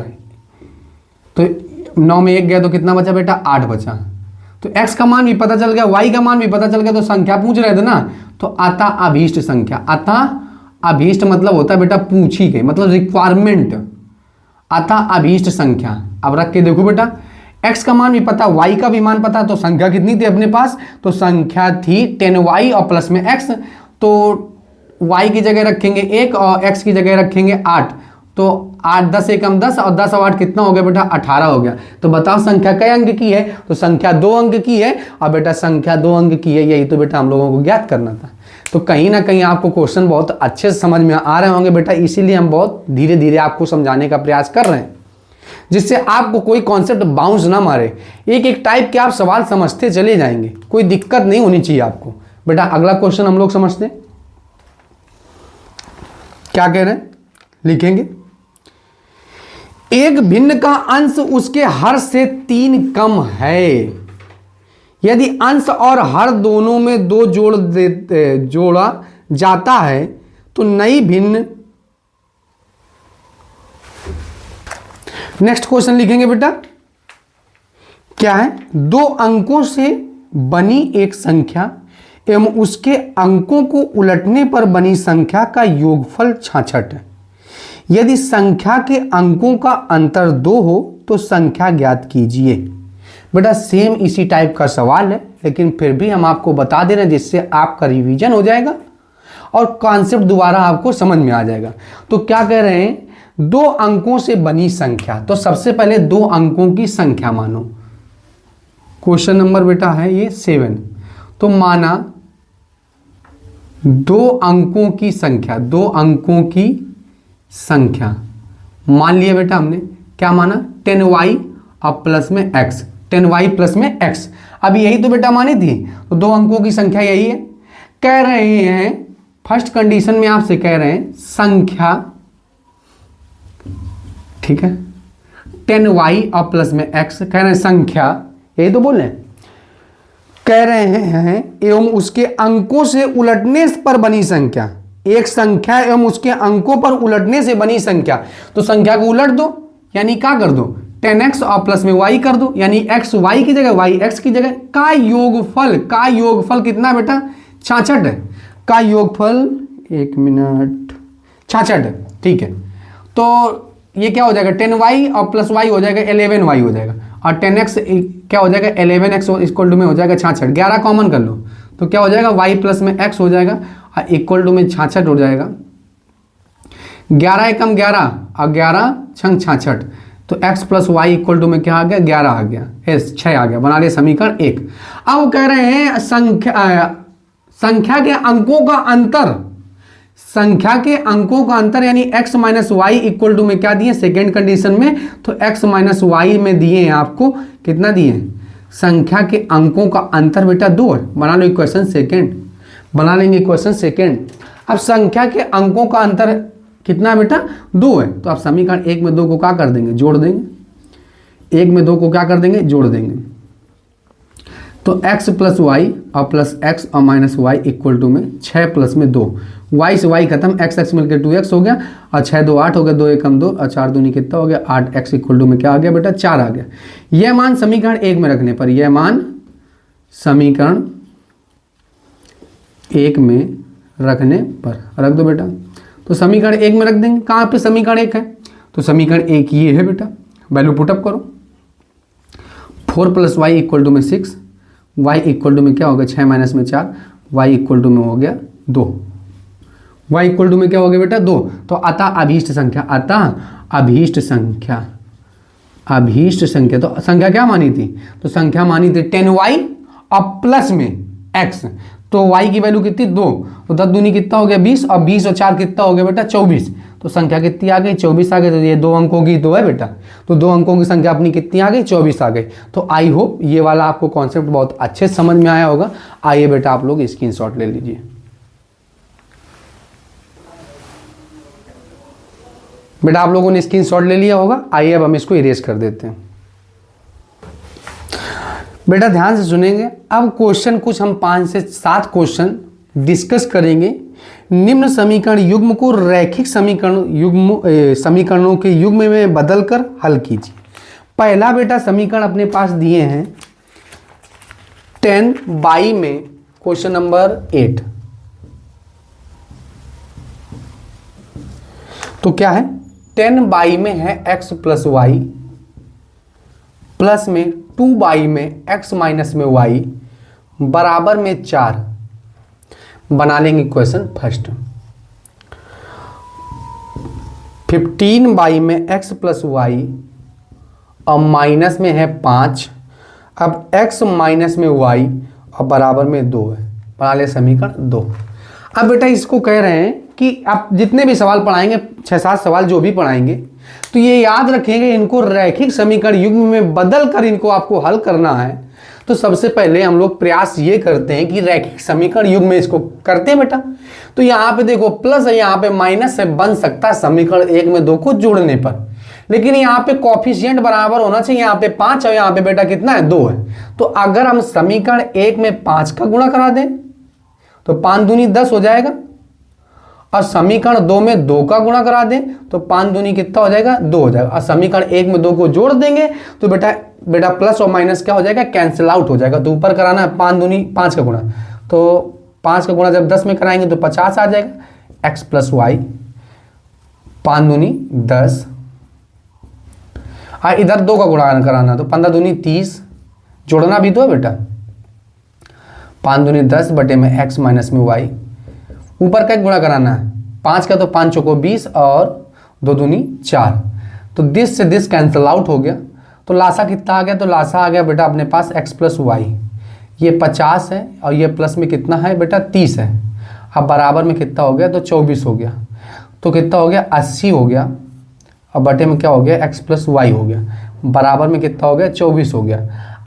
तो 9 में 1 गया तो कितना बचा बेटा 8 बचा, तो x का मान भी पता चल गया, y का मान भी पता चल गया, तो संख्या पूछ रहे थे ना, तो अतः अभीष्ट संख्या, अतः अभीष्ट मतलब होता है बेटा पूछी गई, मतलब रिक्वायरमेंट, अतः अभीष्ट संख्या। अब रख के देखो बेटा, x का मान भी पता, y का भी मान पता, तो संख्या कितनी थी अपने पास, तो संख्या थी 10y और प्लस में x, तो y की जगह रखेंगे 1 और x की जगह रखेंगे 8, तो 8 10 एकम 10 और 10 और 8 कितना हो गया बेटा 18 हो गया। तो बताओ संख्या कई अंक की है, तो संख्या 2 अंक की है, और बेटा संख्या 2 अंक की है, यही तो बेटा हम लोगों को ज्ञात करना था। तो कहीं ना कहीं आपको क्वेश्चन बहुत अच्छे से समझ में आ रहे होंगे बेटा, इसीलिए हम बहुत धीरे धीरे आपको समझाने का प्रयास कर रहे हैं। जिससे आपको कोई कॉन्सेप्ट बाउंस ना मारे, एक एक टाइप के आप सवाल समझते चले जाएंगे, कोई दिक्कत नहीं होनी चाहिए आपको। बेटा अगला क्वेश्चन हम लोग समझते हैं, क्या कह रहे हैं, लिखेंगे। एक भिन्न का अंश उसके हर से 3 कम है, यदि अंश और हर दोनों में 2 जोड़ा जाता है तो नई भिन्न। नेक्स्ट क्वेश्चन लिखेंगे बेटा, क्या है, 2 अंकों से बनी एक संख्या एवं उसके अंकों को उलटने पर बनी संख्या का योगफल 66 है। यदि संख्या के अंकों का अंतर 2 हो तो संख्या ज्ञात कीजिए। बेटा सेम इसी टाइप का सवाल है, लेकिन फिर भी हम आपको बता दे रहे हैं जिससे आपका रिवीजन हो जाएगा और कॉन्सेप्ट दोबारा आपको समझ में आ जाएगा। तो क्या कह रहे हैं, 2 अंकों से बनी संख्या, तो सबसे पहले 2 अंकों की संख्या मानो। क्वेश्चन नंबर बेटा है ये 7। तो माना 2 अंकों की संख्या, 2 अंकों की संख्या मान लिया बेटा हमने, क्या माना, 10y और प्लस में x, 10y प्लस में x। अब यही तो बेटा मानी थी, तो 2 अंकों की संख्या यही है। कह रहे हैं फर्स्ट कंडीशन में आपसे कह रहे हैं संख्या, ठीक है, 10y और प्लस में x, कह रहे हैं संख्या, यही तो बोल रहे हैं, कह रहे हैं एवं उसके अंकों से उलटने पर बनी संख्या, एक संख्या एवं उसके अंकों पर उलटने से बनी संख्या। तो संख्या को उलट दो, यानी क्या कर दो, 10x और प्लस में y कर दो, यानी x y की जगह y x की जगह, का योगफल कितना बेटा, 66 है। का योगफल 1 मिनट 66 है, ठीक है। तो ये क्या हो जाएगा, 10y और प्लस y हो जाएगा 11y हो जाएगा, और 10x क्या हो जाएगा, 11x इक्वल टू में हो जाएगा 66। 11 कॉमन कर लो तो क्या हो जाएगा, y प्लस में x हो जाएगा और इक्वल टू में 66 हो जाएगा। 11 एकम 11 और 11 छंग 66, तो x plus y equal to में क्या आ गया, 11 आ गया, 6 आ गया, बना लिया समीकरण 1। अब कह रहे हैं संख्या के अंकों का अंतर, संख्या के अंकों का अंतर यानी x minus y equal to में क्या दिए सेकेंड कंडीशन में, तो x माइनस वाई में दिए हैं आपको, कितना दिए हैं, संख्या के अंकों का अंतर बेटा 2 है। बना लो इक्वेशन सेकेंड, बना लेंगे इक्वेशन सेकेंड। अब संख्या के अंकों का अंतर कितना बेटा, 2 है, तो आप समीकरण 1 में 2 को क्या कर देंगे, जोड़ देंगे। 1 में 2 को क्या कर देंगे, जोड़ देंगे। तो x प्लस वाई और प्लस x और माइनस वाई इक्वल टू में 6 प्लस में 2, y से y खत्म, x मिलकर 2x हो गया, और 6 2 8 हो गया, 2 एकम 2 और 4 दूनी कितना हो गया, 8x इक्वल टू में क्या आ गया बेटा, 4 आ गया। यह मान समीकरण 1 में रखने पर, यह मान समीकरण 1 में रखने पर रख दो बेटा। तो समीकरण 1 में रख देंगे, कहाँ पे समीकरण 1 है, तो समीकरण 1 ये है बेटा, वैल्यू पुटअप करो। 4 प्लस वाई इक्वल टू में 6, y इक्वल टू में क्या हो गया, 6 माइनस में 4, y इक्वल टू में हो गया 2, y इक्वल टू में क्या हो गया बेटा 2। तो अतः अभीष्ट संख्या, अतः अभीष्ट संख्या, अभीष्ट संख्या, तो संख्या क्या मानी थी, तो संख्या मानी थी 10y और प्लस में x, तो y की वैल्यू कितनी 2, तो 10 दूनी कितना हो गया 20, और 20 और 4 कितना हो गया बेटा 24, तो संख्या कितनी आ गई 24 आ गई। तो ये 2 अंकों की तो है बेटा, तो 2 अंकों की संख्या अपनी कितनी आ गई 24 आ गई। तो आई होप ये वाला आपको कॉन्सेप्ट बहुत अच्छे समझ में आया होगा। आइए बेटा आप लोग स्क्रीनशॉट ले लीजिए। बेटा आप लोगों ने स्क्रीनशॉट ले लिया होगा। आइए अब हम इसको इरेज कर देते हैं। बेटा ध्यान से सुनेंगे, अब क्वेश्चन कुछ हम 5 से 7 क्वेश्चन डिस्कस करेंगे। निम्न समीकरण युग्म को रैखिक समीकरणों के युग्म में बदलकर हल कीजिए। पहला बेटा समीकरण अपने पास दिए हैं 10y में, क्वेश्चन नंबर 8। तो क्या है, 10y में है x प्लस वाई, प्लस में 2y में x माइनस में y बराबर में 4। बना लेंगे क्वेश्चन फर्स्ट। 15y में x प्लस वाई और माइनस में है 5, अब x माइनस में y और बराबर में 2 है। बना ले समीकरण 2। अब बेटा इसको कह रहे हैं कि आप जितने भी सवाल पढ़ाएंगे 6-7 सवाल जो भी पढ़ाएंगे तो ये याद रखेंगे इनको रैखिक समीकरण युग्म में बदल कर इनको आपको हल करना है। तो सबसे पहले हम लोग प्रयास ये करते हैं कि रैखिक समीकरण युग्म में इसको करते हैं बेटा। तो यहाँ पे देखो प्लस है, यहाँ पे माइनस है, बन सकता है समीकरण 1 में 2 को जोड़ने पर, लेकिन यहाँ पे कोफिशिएंट बराबर होना चाहिए। यहाँ पे 5 है, यहाँ पे बेटा कितना है 2 है। तो अगर हम समीकरण 1 में 5 का गुणा करा दें तो 5 दूनी 10 हो जाएगा, और समीकरण 2 में 2 का गुणा करा दें तो 5 दूनी कितना हो जाएगा 2 हो जाएगा, और समीकरण 1 में 2 को जोड़ देंगे तो बेटा प्लस और माइनस क्या हो जाएगा, कैंसिल आउट हो जाएगा। तो ऊपर कराना है 5 दूनी 5 का गुणा, तो 5 का गुणा जब 10 में कराएंगे तो 50 आ जाएगा, x प्लस वाई 5 दूनी 10, इधर 2 का गुणा कराना तो 15 दूनी 30, जोड़ना भी तो है बेटा, 5 दूनी 10 बटे में x माइनस में y, ऊपर का गुणा कराना है 5 का तो 5 चौको 20 और 2 दूनी 4, तो दिस से दिस कैंसिल आउट हो गया। तो लासा कितना आ गया, तो लासा आ गया बेटा अपने पास x प्लस वाई, ये 50 है और ये प्लस में कितना है बेटा 30 है, अब बराबर में कितना हो गया, तो 24 हो गया, तो कितना हो गया 80 हो गया, और बटे में क्या हो गया x प्लस वाई हो गया, बराबर में कितना हो गया 24 हो गया।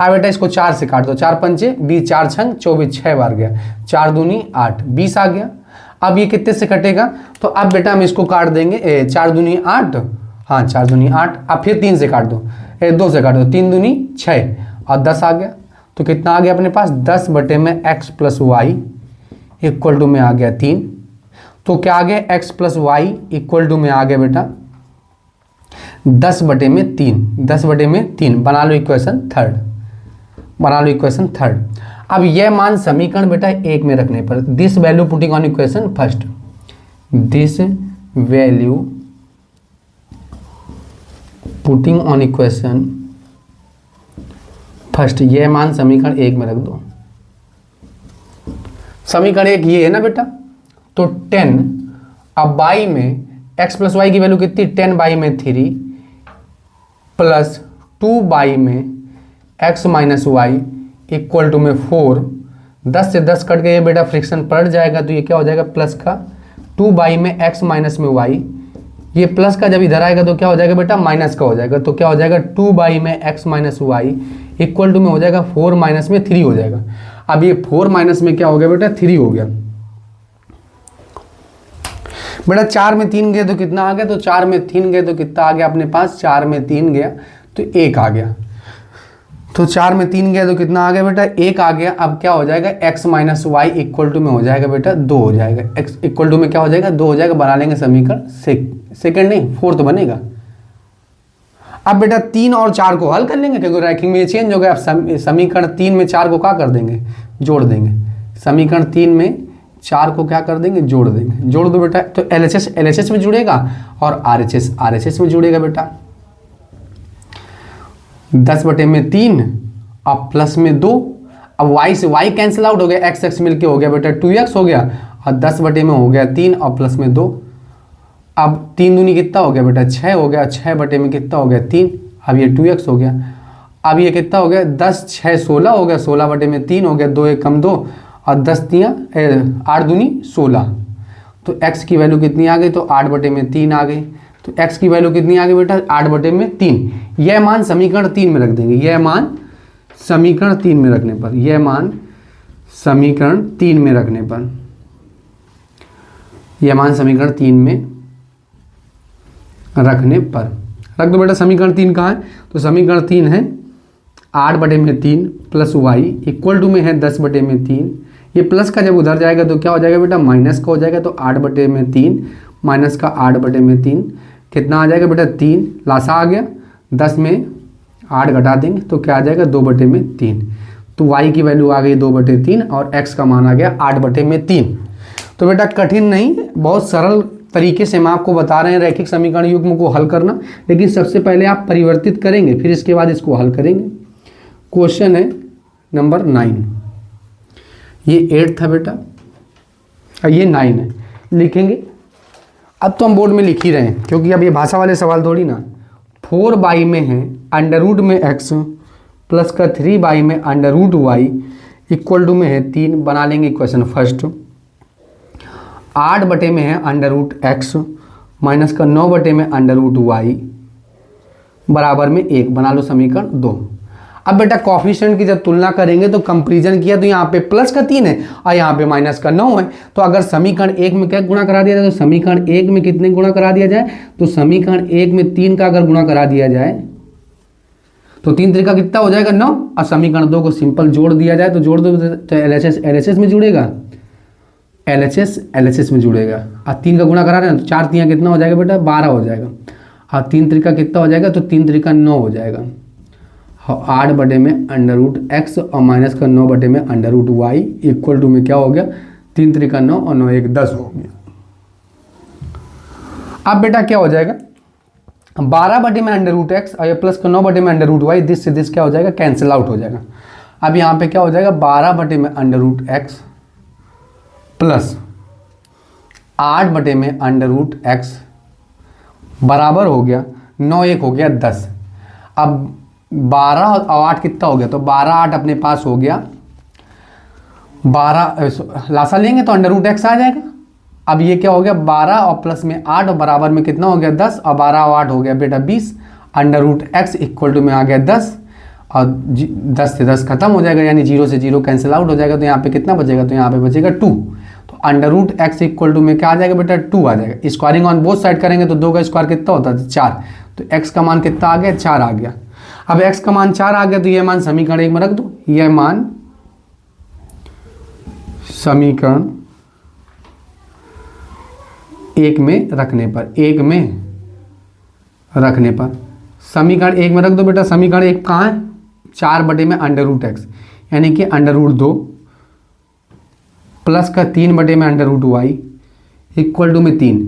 अब बेटा इसको 4 से काट दो, 4 पंचे 20, 4 छंग 24, 6 बार गया, 4 दूनी 8, 20 आ गया। अब ये कितने से कटेगा, तो अब बेटा हम इसको काट देंगे 4 दूनी 8, हाँ 4 दूनी 8, अब फिर 3 से काट दो, 2 से काट दो, 3 दूनी 6 और 10 आ गया। तो कितना आ गया अपने पास 10 बटे में x plus y equal to में आ गया 3। तो क्या आ गया x plus y equal to में आ गया बेटा 10 बटे में 3, 10 बटे में 3, बना लो इक्वेशन थर्ड, बना लो इक्वेशन थर्ड। अब यह मान समीकरण बेटा 1 में रखने पर this value putting on equation first, this value putting on equation first, यह मान समीकरण 1 में रख दो। समीकरण 1 ये है ना बेटा, तो 10 अब बाई में x प्लस वाई की वैल्यू कितनी, 10 बाई में 3 प्लस 2 बाई में x minus y equal to में 4, 10 से 10 कट गए बेटा फ्रिक्शन पलट जाएगा, तो ये क्या हो जाएगा प्लस का 2 बाई में x माइनस में y, ये प्लस का जब इधर आएगा तो क्या हो जाएगा बेटा माइनस का हो जाएगा, तो क्या हो जाएगा 2 बाई में x minus y equal to में हो जाएगा 4 माइनस में 3 हो जाएगा। अब ये 4 माइनस में क्या हो गया बेटा 3 हो गया बेटा, 4 में 3 गए तो कितना आ गया, तो 4 में 3 गए तो कितना आ गया अपने पास, 4 में 3 गया तो 1 आ गया, तो 4 में 3 गया तो कितना आ गया बेटा 1 आ गया। अब क्या हो जाएगा x minus y equal to में हो जाएगा बेटा 2 हो जाएगा, x इक्वल टू में क्या हो जाएगा 2 हो जाएगा, बना लेंगे समीकरण सेकंड नहीं 4th बनेगा। अब बेटा 3 और 4 को हल कर लेंगे क्योंकि रैंकिंग में ये चेंज हो गया। अब समीकरण 3 में 4 को क्या कर देंगे, जोड़ देंगे, समीकरण 3 में 4 को क्या कर देंगे, जोड़ देंगे, जोड़ दो बेटा, तो LHS में जुड़ेगा और RHS में जुड़ेगा बेटा, 10 बटे में 3 अब प्लस में 2, अब y से y कैंसिल आउट हो गया, x मिलके हो गया बेटा 2x हो गया, और 10 बटे में हो गया 3 और प्लस में 2, अब 3 दूनी कितना हो गया बेटा 6 हो गया, 6 बटे में कितना हो गया 3, अब ये 2x हो गया, अब ये कितना हो गया 10 6 16 हो गया, 16 बटे में 3 हो गया, 2 1 कम 2 और 10 तियाँ 8 दूनी 16, तो x की वैल्यू कितनी आ गई, तो 8 बटे में 3 आ गई, तो x की वैल्यू कितनी आ गई बेटा 8 बटे में 3। यह मान समीकरण 3 में रख देंगे, यह मान समीकरण 3 में रखने पर, यह मान समीकरण 3 में रखने पर, यह मान समीकरण 3 में रखने पर रख दो बेटा। समीकरण 3 कहाँ है, तो समीकरण 3 है 8 बटे में 3 प्लस वाई इक्वल टू में है 10 बटे में 3, ये प्लस का जब उधर जाएगा तो क्या हो जाएगा बेटा माइनस का हो जाएगा, तो 8 बटे में 3 माइनस का 8 बटे में 3 कितना आ जाएगा बेटा 3, लासा आ गया, 10 में 8 घटा देंगे तो क्या आ जाएगा 2 बटे में 3, तो y की वैल्यू आ गई 2 बटे 3 और x का मान आ गया 8 बटे में 3। तो बेटा कठिन नहीं, बहुत सरल तरीके से हम आपको बता रहे हैं रैखिक समीकरण युग्म को हल करना, लेकिन सबसे पहले आप परिवर्तित करेंगे फिर इसके बाद इसको हल करेंगे। क्वेश्चन है नंबर 9, ये 8 था बेटा और ये 9 है, लिखेंगे। अब तो हम बोर्ड में लिख ही रहे हैं क्योंकि अब ये भाषा वाले सवाल थोड़ी ना। 4 बाई में है अंडर रूट में x प्लस का 3 बाई में under root y equal to में है 3, बना लेंगे इक्वेशन फर्स्ट। 8 बटे में है अंडर रूट एक्स माइनस का 9 बटे में अंडर रूट वाई बराबर में 1, बना लो समीकरण 2। अब बेटा कोफिशिएंट की जब तुलना करेंगे तो कंपैरिजन किया तो यहाँ पे प्लस का 3 है और यहाँ पे माइनस का 9 है। तो अगर समीकरण 1 में क्या गुणा करा दिया जाए, तो समीकरण 1 में कितने गुणा करा दिया जाए, तो समीकरण 1 में 3 का अगर गुणा करा दिया जाए तो 3 3 का कितना हो जाएगा 9, और समीकरण 2 को सिंपल जोड़ दिया जाए तो जोड़ दो तो LHS में जुड़ेगा, LHS में जुड़ेगा। और 3 का गुणा करा रहे हैं तो 4 3 कितना हो जाएगा बेटा 12 हो जाएगा, और 3 3 का कितना हो जाएगा, तो 3 3 का 9 हो जाएगा। 8 बटे में अंडर रूट एक्स और माइनस का 9 बटे में under root y equal to में क्या हो गया, 3 3 का 9 और 9 1 10 हो गया। अब बेटा क्या हो जाएगा, 12 बटे में अंडर रूट एक्स और प्लस का 9 बटे में अंडर रूट वाई, दिस से दिस क्या हो जाएगा, कैंसिल आउट हो जाएगा। अब यहाँ पे क्या हो जाएगा, 12 बटे में अंडर रूट एक्स प्लस 8 बटे में अंडर रूट एक्स बराबर हो गया 9 1 हो गया 10। अब 12 और 8 कितना हो गया, तो 12 8 अपने पास हो गया, 12 लासा लेंगे तो अंडर रूट एक्स आ जाएगा। अब ये क्या हो गया, 12 और प्लस में 8 और बराबर में कितना हो गया 10, और 12 और 8 हो गया बेटा 20, under root x equal to में आ गया 10, और 10 से 10 खत्म हो जाएगा, यानी 0 से 0 कैंसिल आउट हो जाएगा। तो यहाँ पे कितना बचेगा, तो यहाँ पे बचेगा 2। तो under root x equal to में क्या आ जाएगा बेटा 2 आ जाएगा। स्क्वायरिंग ऑन बोथ साइड करेंगे तो 2 का स्क्वायर कितना होता है 4, तो एक्स का मान कितना आ गया 4 आ गया। अब x का मान 4 आ गया तो यह मान समीकरण 1 में रख दो, यह मान समीकरण 1 में रखने पर, 1 में रखने पर समीकरण 1 में रख दो बेटा। समीकरण 1 कहाँ है, 4 बटे में अंडर रूट एक्स यानी कि अंडर रूट 2 प्लस का 3 बटे में under root y equal to में 3,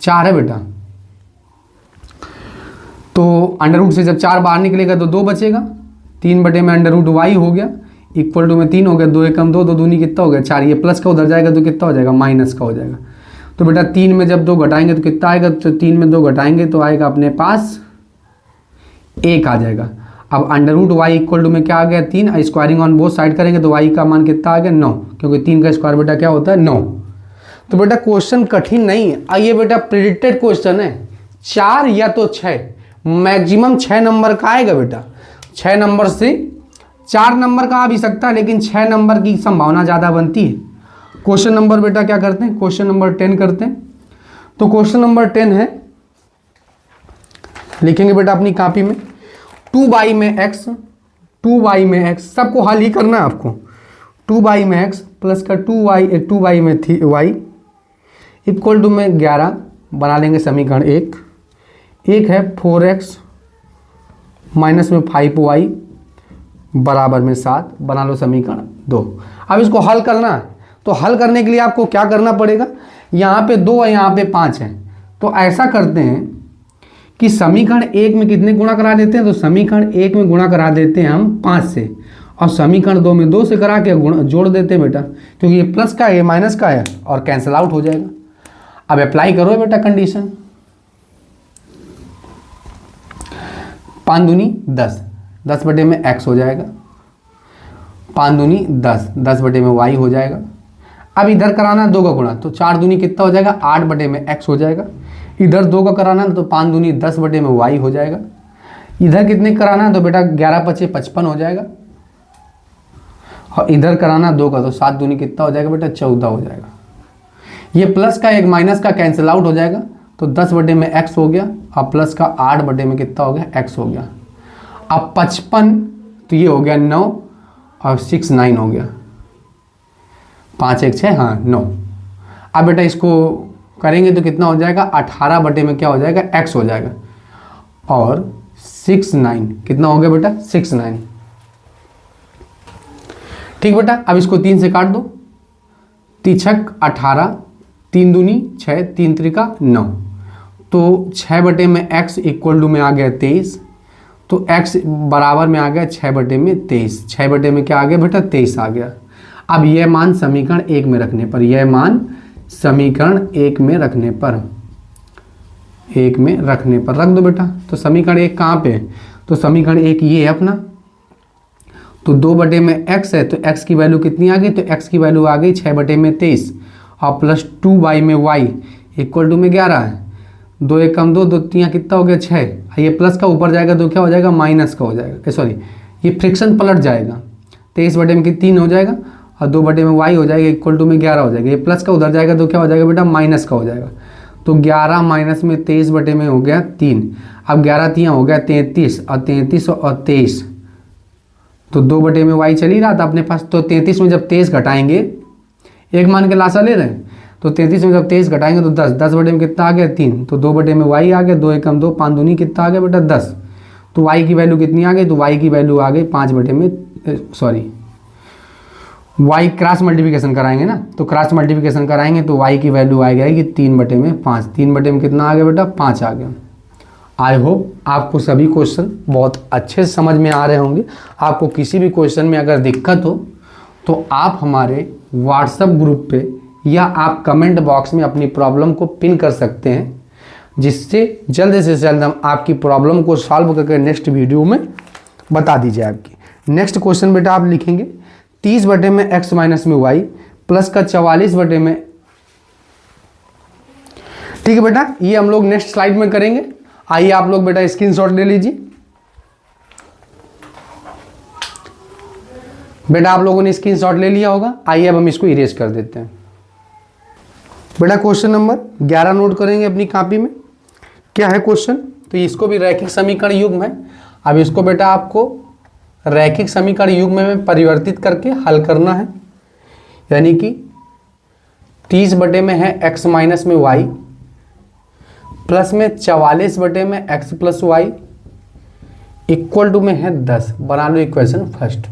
4 है बेटा। तो अंडर रूट से जब 4 बाहर निकलेगा तो 2 बचेगा, 3 बटे में अंडर रूट वाई हो गया इक्वल टू में 3 हो गया, 2 एकम 2, 2 दूनी कितना हो गया 4, ये प्लस का उधर जाएगा तो कितना हो जाएगा माइनस का हो जाएगा। तो बेटा 3 में जब 2 घटाएंगे तो कितना आएगा, तो 3 में 2 घटाएंगे तो आएगा अपने पास 1 आ जाएगा। अब under root y equal to में क्या आ गया 3, स्क्वायरिंग ऑन बोथ साइड करेंगे तो वाई का मान कितना आ गया 9, क्योंकि 3 का स्क्वायर बेटा क्या होता है 9। तो बेटा क्वेश्चन कठिन नहीं है, आइए बेटा प्रिडिक्टेड क्वेश्चन है, 4 या तो 6, मैक्सिमम 6 नंबर का आएगा बेटा। 6 नंबर से 4 नंबर का आ भी सकता है, लेकिन 6 नंबर की संभावना ज़्यादा बनती है। क्वेश्चन नंबर बेटा क्या करते हैं, क्वेश्चन नंबर 10 करते हैं। तो क्वेश्चन नंबर 10 है, लिखेंगे बेटा अपनी कॉपी में 2y में x, 2y में x सबको हल ही करना है आपको। 2y में x प्लस का 2y में y इक्वल टू में 11, बना लेंगे समीकरण 1 है 4x माइनस में 5y बराबर में 7, बना लो समीकरण 2। अब इसको हल करना है, तो हल करने के लिए आपको क्या करना पड़ेगा, यहाँ पे 2 है यहाँ पे 5 है, तो ऐसा करते हैं कि समीकरण 1 में कितने गुणा करा देते हैं, तो समीकरण 1 में गुणा करा देते हैं हम 5 से, और समीकरण 2 में 2 से करा के जोड़ देते हैं बेटा, क्योंकि ये प्लस का है ये माइनस का है और कैंसिल आउट हो जाएगा। अब अप्लाई करो बेटा कंडीशन, 5 दूनी 10, 10 बटे में x हो जाएगा, 5 दूनी 10, 10 बटे में y हो जाएगा। अब इधर कराना 2 का गुणा, तो 4 दूनी कितना हो जाएगा 8 बटे में x हो जाएगा। इधर 2 का कराना तो 5 दूनी 10 बटे में y हो जाएगा। इधर कितने कराना है, तो बेटा 11 पचे 55 हो जाएगा, और इधर कराना 2 का तो 7 दूनी कितना हो जाएगा बेटा 14 हो जाएगा। ये प्लस का एक माइनस का कैंसिल आउट हो जाएगा, तो 10 बटे में x हो गया, और प्लस का 8 बटे में कितना हो गया x हो गया। अब 55 तो ये हो गया 9 और 6 9 हो गया, 5 1 6 हाँ 9। अब बेटा इसको करेंगे तो कितना हो जाएगा 18 बटे में क्या हो जाएगा x हो जाएगा, और 6 9 कितना हो गया बेटा 6 9। ठीक बेटा, अब इसको 3 से काट दो, 3 छक 18, 3 दूनी 6, 3 त्रिका 9, तो 6 बटे में x इक्वल टू में आ गया 23, तो x बराबर में आ गया 6 बटे में 23, 6 बटे में क्या आ गया बेटा 23 आ गया। अब यह मान समीकरण 1 में रखने पर, यह मान समीकरण 1 में रखने पर, 1 में रखने पर रख दो बेटा। तो समीकरण 1 कहाँ पे है, तो समीकरण 1 ये है अपना, तो 2 बटे में x है तो x की वैल्यू कितनी आ गई, तो x की वैल्यू आ गई 6 बटे में 23, और प्लस 2y में y इक्वल टू में 11 है। 2 एक कम 2, 2 3 कितना हो गया 6। ये प्लस का ऊपर जाएगा तो क्या हो जाएगा माइनस का हो जाएगा, सॉरी ये फ्रिक्शन पलट जाएगा। 23 बटे में 3 हो जाएगा और 2 बटे में y हो जाएगा इक्वल टू में 11 हो जाएगा। ये प्लस का उधर जाएगा तो क्या हो जाएगा बेटा माइनस का हो जाएगा। तो 11 माइनस में 23 बटे में हो गया 3। अब 11 3 हो गया 33 और 33 और 23, तो 2 बटे में y चल ही रहा था अपने पास। तो 33 में जब 23 घटाएंगे, एक मान के लासा ले रहे हैं, तो 33 में जब 23 घटाएंगे तो 10, 10 बटे में कितना आ गया 3, तो 2 बटे में y आ गया, 2 एक कम 2, 5 दूनी कितना आ गया बेटा 10। तो y की वैल्यू कितनी आ गई, तो y की वैल्यू आ गई 5 बटे में, सॉरी y क्रॉस मल्टीप्लिकेशन कराएंगे ना, तो क्रॉस मल्टीप्लिकेशन कराएंगे तो y की वैल्यू आ जाएगी 3 बटे में 5। 3 बटे में कितना आ गया बेटा 5 आ गया। आई होप आपको सभी क्वेश्चन बहुत अच्छे से समझ में आ रहे होंगे। आपको किसी भी क्वेश्चन में अगर दिक्कत हो तो आप हमारे व्हाट्सएप ग्रुप पे या आप कमेंट बॉक्स में अपनी प्रॉब्लम को पिन कर सकते हैं, जिससे जल्द से जल्द हम आपकी प्रॉब्लम को सॉल्व करके नेक्स्ट वीडियो में बता दीजिए आपकी। नेक्स्ट क्वेश्चन बेटा आप लिखेंगे 30 बटे में x माइनस में y प्लस का 44 बटे में, ठीक है बेटा, ये हम लोग नेक्स्ट स्लाइड में करेंगे। आइए आप लोग बेटा स्क्रीनशॉट ले लीजिए। बेटा आप लोगों ने स्क्रीनशॉट ले लिया होगा। आइए अब हम इसको इरेज कर देते हैं। बेटा क्वेश्चन नंबर 11 नोट करेंगे अपनी कॉपी में। क्या है क्वेश्चन, तो इसको भी रैखिक समीकरण युग्म है। अब इसको बेटा आपको रैखिक समीकरण युग्म में परिवर्तित करके हल करना है। यानी कि 30 बटे में है x माइनस में y प्लस में 44 बटे में x plus y equal to में है 10। बना लो इक्वेशन फर्स्ट।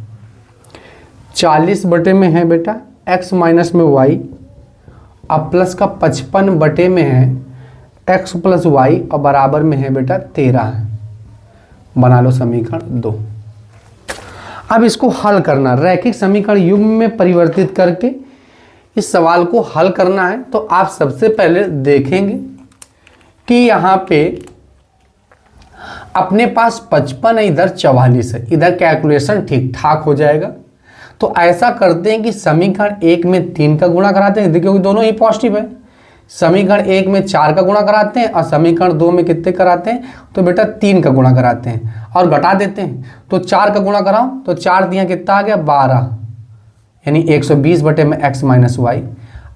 40 बटे में है बेटा x माइनस में y अब प्लस का 55 बटे में है x प्लस y और बराबर में है बेटा 13। बना लो समीकरण 2। अब इसको हल करना, रैखिक समीकरण युग्म में परिवर्तित करके इस सवाल को हल करना है। तो आप सबसे पहले देखेंगे कि यहाँ पे अपने पास 55 है, इधर 44 है, इधर कैलकुलेशन ठीक ठाक हो जाएगा। तो ऐसा करते हैं कि समीकरण 1 में 3 का गुणा कराते हैं, क्योंकि दोनों ही पॉजिटिव है। समीकरण 1 में 4 का गुणा कराते हैं और समीकरण 2 में कितने कराते हैं, तो बेटा 3 का गुणा कराते हैं और घटा देते हैं। तो 4 का गुणा कराओ तो 4 दिया कितना आ गया 12, यानी 120 बटे में x माइनस वाई।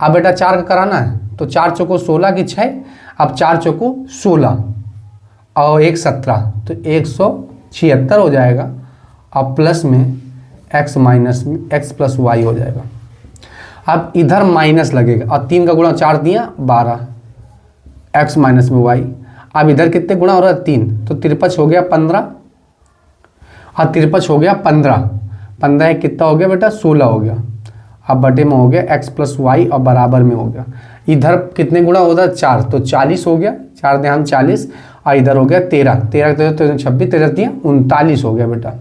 अब बेटा 4 का कराना है तो 4 चौको 16 की 6, अब 4 चौको 16 और 1 17, तो 176 हो जाएगा। अब प्लस में x माइनस में x प्लस वाई हो जाएगा। अब इधर माइनस लगेगा और 3 का गुणा 4 दिया 12 x माइनस में y। अब इधर कितने गुणा हो रहा है 3, तो 53 हो गया 15 और 53 हो गया 15, 15 कितना हो गया बेटा 16 हो गया। अब बटे में हो गया x प्लस वाई और बराबर में हो गया। इधर कितने गुणा होता है 4, तो 40 हो गया, 4 ध्यान 40 और इधर हो गया 13, 13 26, 13 39 हो गया बेटा।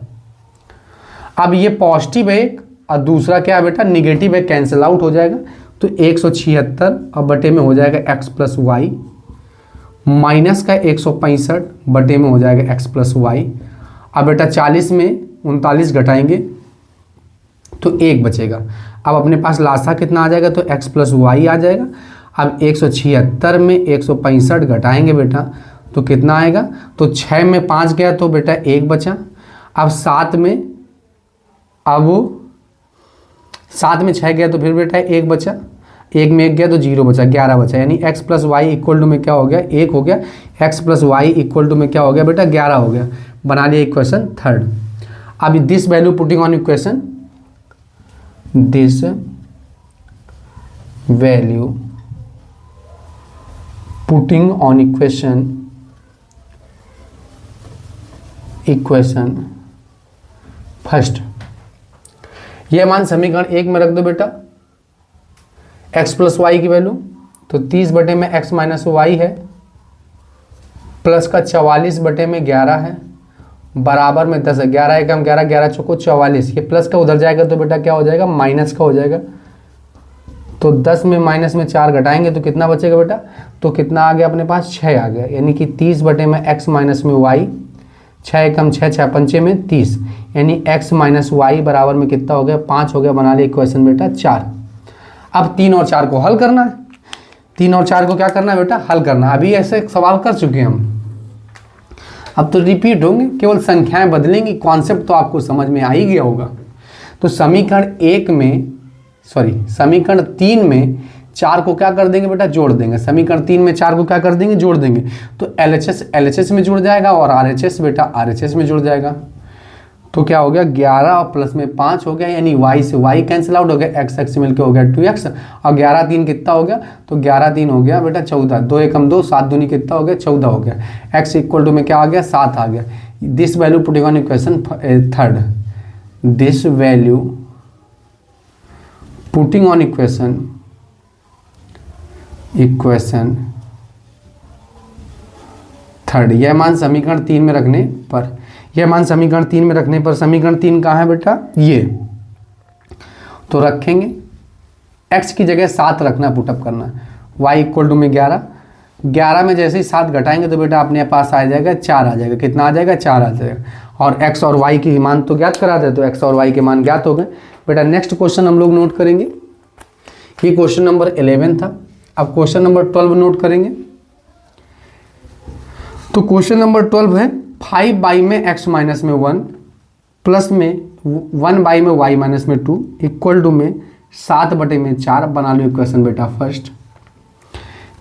अब ये पॉजिटिव है एक और दूसरा क्या है बेटा निगेटिव है, कैंसिल आउट हो जाएगा। तो 176 और बटे में हो जाएगा x प्लस वाई माइनस का 165 बटे में हो जाएगा x प्लस वाई। अब बेटा 40 में 39 घटाएंगे तो 1 बचेगा। अब अपने पास लासा कितना आ जाएगा, तो x प्लस वाई आ जाएगा। अब 176 में 165 घटाएंगे बेटा तो कितना आएगा, तो 6 में 5 गया तो बेटा 1 बचा। अब 7 में 6 गया तो फिर बेटा 1 बचा, 1 में 1 गया तो 0 बचा, 11 बचा। यानी x plus y equal to में क्या हो गया 1 हो गया, x plus y equal to में क्या हो गया बेटा 11 हो गया। बना लिया इक्वेशन थर्ड। अब this value putting on equation, this value putting on equation first. यह मान समीकरण 1 में रख दो बेटा, x प्लस वाई की वैल्यू, तो 30 बटे में x माइनस वाई है प्लस का 44 बटे में 11 है बराबर में 10 है। 11 एकम 11, 11 चौको 44, ये प्लस का उधर जाएगा तो बेटा क्या हो जाएगा माइनस का हो जाएगा। तो 10 में माइनस में 4 घटाएंगे तो कितना बचेगा बेटा, तो कितना आ गया अपने पास 6 आ गया। यानी कि 30 बटे में x माइनस में y, 6 एकम 6, 6 पंचे में 30, यानी x माइनस वाई बराबर में कितना हो गया 5 हो गया। बना लिया इक्वेशन बेटा 4। अब 3 और 4 को हल करना है, 3 और 4 को क्या करना है बेटा, हल करना है। अभी ऐसे सवाल कर चुके हैं हम, अब तो रिपीट होंगे, केवल संख्याएं बदलेंगी, कॉन्सेप्ट तो आपको समझ में आ ही गया होगा। तो समीकरण 3 में 4 को क्या कर देंगे बेटा, जोड़ देंगे। समीकरण 3 में 4 को क्या कर देंगे, जोड़ देंगे। तो LHS में जुड़ जाएगा और RHS बेटा RHS में जुड़ जाएगा। तो क्या हो गया, 11 और प्लस में 5 हो गया, यानी y से y कैंसिल आउट हो गया, x से मिलकर हो गया 2x, और 11 3 कितना हो गया, तो 11 3 हो गया बेटा 14, 2 एकम 2, 7 दूनी कितना हो गया, 14 हो गया। x इक्वल टू में क्या आ गया, 7 आ गया। This value putting on equation third, this value putting on equation third, यह मान समीकरण 3 में रखने पर, यह मान समीकरण 3 में रखने पर, समीकरण 3 कहाँ है बेटा, ये तो रखेंगे। x की जगह 7 रखना, पुटअप करना। y इक्वल टू में 11 में जैसे ही 7 घटाएंगे तो बेटा अपने पास आ जाएगा 4 आ जाएगा। कितना आ जाएगा, 4 आ जाएगा। और x और y की मान तो ज्ञात करा दे, तो x और y के मान ज्ञात हो गए बेटा। नेक्स्ट क्वेश्चन हम लोग नोट करेंगे, ये क्वेश्चन नंबर 11 था। अब क्वेश्चन नंबर 12 नोट करेंगे। तो क्वेश्चन नंबर 12 है 5 बाई में x माइनस में 1 प्लस में 1 बाई में y माइनस में 2 इक्वल टू में 7 बटे में 4। बना लो इक्वेशन बेटा फर्स्ट।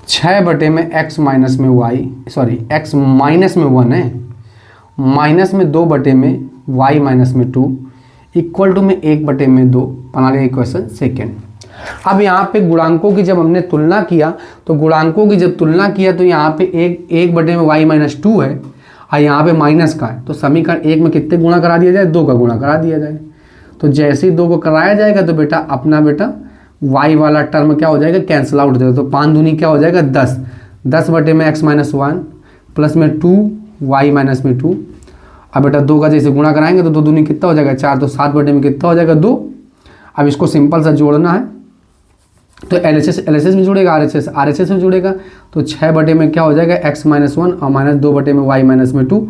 6 बटे में x माइनस में x माइनस में 1 है, माइनस में 2 बटे में y माइनस में 2 इक्वल टू में 1 बटे में 2। बना लिया इक्वेशन सेकेंड। अब यहाँ पे गुणांकों की जब हमने तुलना किया, तो गुणांकों की जब तुलना किया तो यहाँ पे एक बटे में y माइनस 2 है और यहाँ पे माइनस का है। तो समीकरण 1 में कितने गुणा करा दिया जाए, 2 का गुणा करा दिया जाए। तो जैसे ही 2 को कराया जाएगा तो बेटा अपना बेटा y वाला टर्म क्या हो जाएगा, कैंसिल आउट हो जाएगा। तो 5 दूनी क्या हो जाएगा, 10। 10 बटे में x माइनस 1 प्लस में 2 y माइनस में 2। अब बेटा 2 का जैसे गुणा कराएंगे तो 2 दूनी कितना हो जाएगा, 4। तो 7 बटे में कितना हो जाएगा, 2। अब इसको सिंपल सा जोड़ना है, तो LHS में जुड़ेगा, RHS में जुड़ेगा। तो 6 बटे में क्या हो जाएगा, x माइनस 1 और माइनस 2 बटे में y माइनस में 2।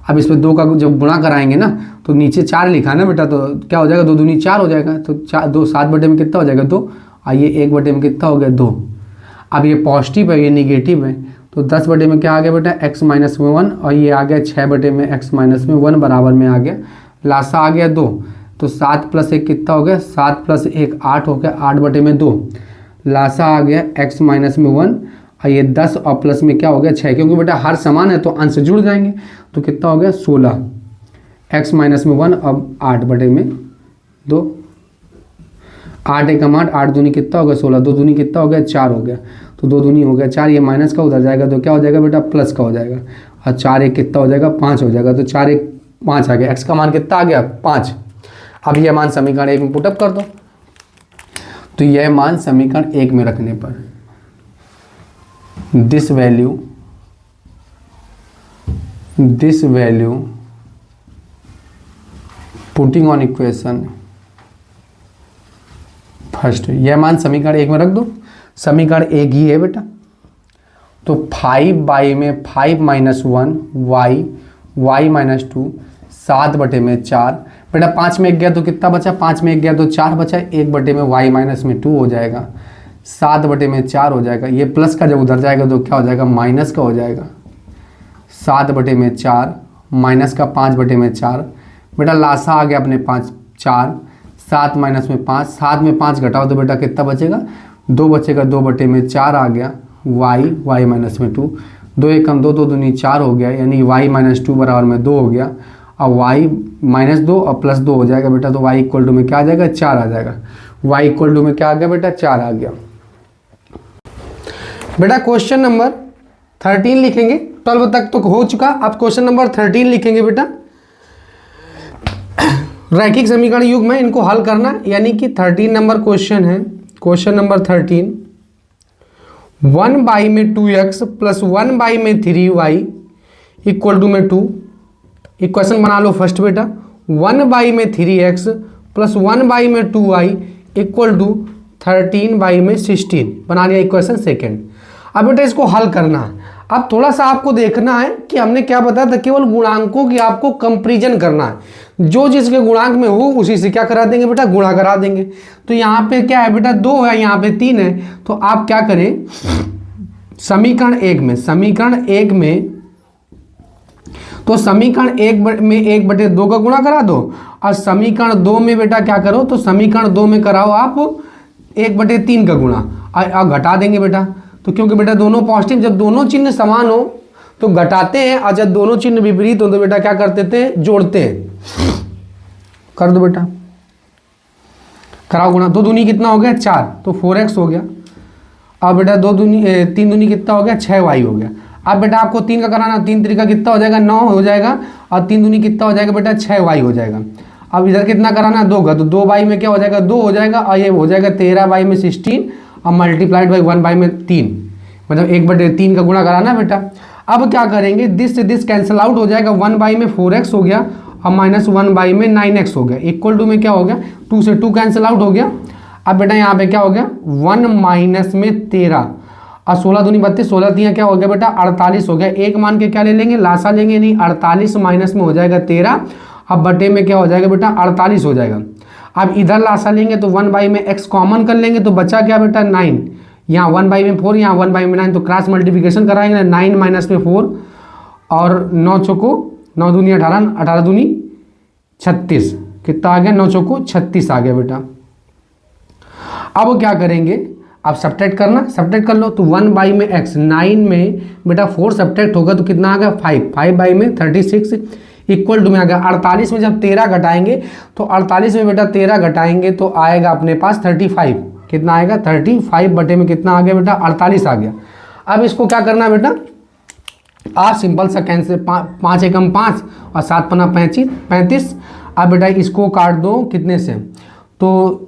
अब इस पर 2 का जब गुणा कराएंगे ना तो नीचे 4 लिखा है ना बेटा, तो क्या हो जाएगा, 2 दूनी 4 हो जाएगा। तो 7 बटे में कितना हो जाएगा, 2। और ये 1 बटे में कितना हो गया, 2। अब ये पॉजिटिव है, ये निगेटिव है। तो 10 बटे में क्या आ गया बेटा, x माइनस में 1 और ये आ गया 6 बटे में x माइनस में 1 बराबर में आ गया, लासा आ गया 2। तो 7 प्लस 1 कितना हो गया, 7 प्लस 1 8 हो गया, 8 बटे में 2। लासा आ गया x माइनस में 1 और ये 10 और प्लस में क्या हो गया, 6। क्योंकि बेटा हर समान है तो अंश जुड़ जाएंगे। तो कितना हो गया, 16। x माइनस में 1 अब 8 बटे में 2। 8 एकम 8, 8 दूनी कितना हो गया, 16। 2 दूनी कितना हो गया, 4 हो गया। तो 2 दूनी हो गया 4, ये माइनस का उधर जाएगा तो क्या हो जाएगा बेटा, प्लस का हो जाएगा। और 4 1 कितना हो जाएगा, 5 हो जाएगा। तो 4 1 5 आ गया, x का मान कितना आ गया, 5। अब यह मान समीकरण 1 में पुटअप कर दो। तो यह मान समीकरण 1 में रखने पर this value putting on equation first, यह मान समीकरण 1 में रख दो। समीकरण 1 ही है बेटा। तो 5 बाई में 5 माइनस 1 y माइनस 2 7 बटे में 4। बेटा 5 में 1 गया तो कितना बचा, 5 में 1 गया तो 4 बचा। 1 बटे में y माइनस में 2 हो जाएगा, 7 बटे में 4 हो जाएगा। ये प्लस का जब उधर जाएगा तो क्या हो जाएगा, माइनस का हो जाएगा। 7 बटे में 4 माइनस का 5 बटे में 4। बेटा लासा आ गया अपने 5 4। 7 माइनस में 5, 7 में 5 घटाओ तो बेटा कितना बचेगा, 2 बचेगा। 2 बटे में 4 आ गया, y माइनस में 2। 2 एकम 2, 2 दूनी 4 हो गया, यानी y माइनस 2 बराबर में 2 हो गया। और y माइनस 2 और प्लस 2 हो जाएगा बेटा। तो y इक्वल टू में क्या आ जाएगा, 4 आ जाएगा। y इक्वल टू में क्या आ गया बेटा, 4 आ गया। बेटा क्वेश्चन नंबर 13 लिखेंगे। 12 तक तो हो चुका, अब क्वेश्चन नंबर 13 लिखेंगे बेटा। रैखिक समीकरण युग में इनको हल करना, यानी कि 13 नंबर क्वेश्चन है। क्वेश्चन नंबर 13, 1 बाई में 2x प्लस 1 बाई में 3y इक्वल टू में 2। इक्वेशन बना लो फर्स्ट बेटा। 1 बाई में 3x प्लस 1 बाई में 2y इक्वल टू 13 बाई में 16। बना लिया इक्वेशन सेकेंड। अब बेटा इसको हल करना। अब थोड़ा सा आपको देखना है कि हमने क्या बताया था, केवल गुणांकों की आपको कंपैरिजन करना है, जो जिसके गुणांक में हो उसी से क्या करा देंगे बेटा, गुणा करा देंगे। तो यहाँ पे क्या है बेटा, 2 है, यहाँ पे 3 है, तो आप क्या करें, समीकरण एक में तो समीकरण 1/2 का गुणा करा दो, और समीकरण 2 में बेटा क्या करो, तो समीकरण 2 में कराओ आप 1/3 का गुणा, और घटा देंगे बेटा। तो क्योंकि बेटा दोनों पॉजिटिव, जब दोनों चिन्ह समान हो तो घटाते हैं, और जब दोनों चिन्ह विपरीत हो तो बेटा क्या करते थे, जोड़ते हैं। कर दो बेटा, कराओ गुणा। 2 दूनी कितना हो गया, 4, तो 4x हो गया। अब बेटा 3 दूनी कितना हो गया, 6y हो गया। अब बेटा आपको 3 का कराना, 3 3 का कितना हो जाएगा, 9 हो जाएगा, और 3 दूनी कितना हो जाएगा बेटा, 6y हो जाएगा। अब इधर कितना कराना, 2 का, तो 2y में क्या हो जाएगा, 2 हो जाएगा, और ये हो जाएगा 13y में 16, और मल्टीप्लाइड बाई 1y में 3, मतलब 1/3 का गुणा कराना बेटा। अब क्या करेंगे, दिस से दिस कैंसिल आउट हो जाएगा, 1y में 4x हो गया, और -1y में 9x हो गया, इक्वल टू में क्या हो गया, 2 से 2 कैंसिल आउट हो गया। अब बेटा यहाँ पे क्या हो गया, 1 माइनस में 13, और 16 दूनी 32, 16 3 क्या हो गया बेटा, 48 हो गया। एक मान के क्या ले लेंगे, लासा लेंगे नहीं, 48 माइनस में हो जाएगा 13, अब बटे में क्या हो जाएगा बेटा, 48 हो जाएगा। अब इधर लासा लेंगे तो 1y में x कॉमन कर लेंगे, तो बचा क्या बेटा, 9, यहाँ 1y में 4, यहाँ 1y में 9, तो क्रॉस मल्टीप्लिकेशन कराएंगे, 9 माइनस में 4, और 9 चौको 9 दूनी 18, 18 दूनी 36, कितना आ गया, 9 चौको 36 आ गया बेटा। अब क्या करेंगे, आप सब्ट्रैक्ट करना, सब्ट्रैक्ट कर लो, तो 1y में x, 9 में बेटा 4 सब्ट्रैक्ट होगा तो कितना आ गया, 5, 5y में 36 इक्वल टू में आ गया 48 में जब 13 घटाएंगे, तो 48 में बेटा 13 घटाएंगे तो आएगा अपने पास 35, कितना आएगा, 35 बटे में कितना आ गया बेटा, 48 आ गया। अब इसको क्या करना है बेटा, आप सिंपल सा कैंसिल, 5 एकम 5 और 7 पन्ना 35। अब बेटा इसको काट दो कितने से, तो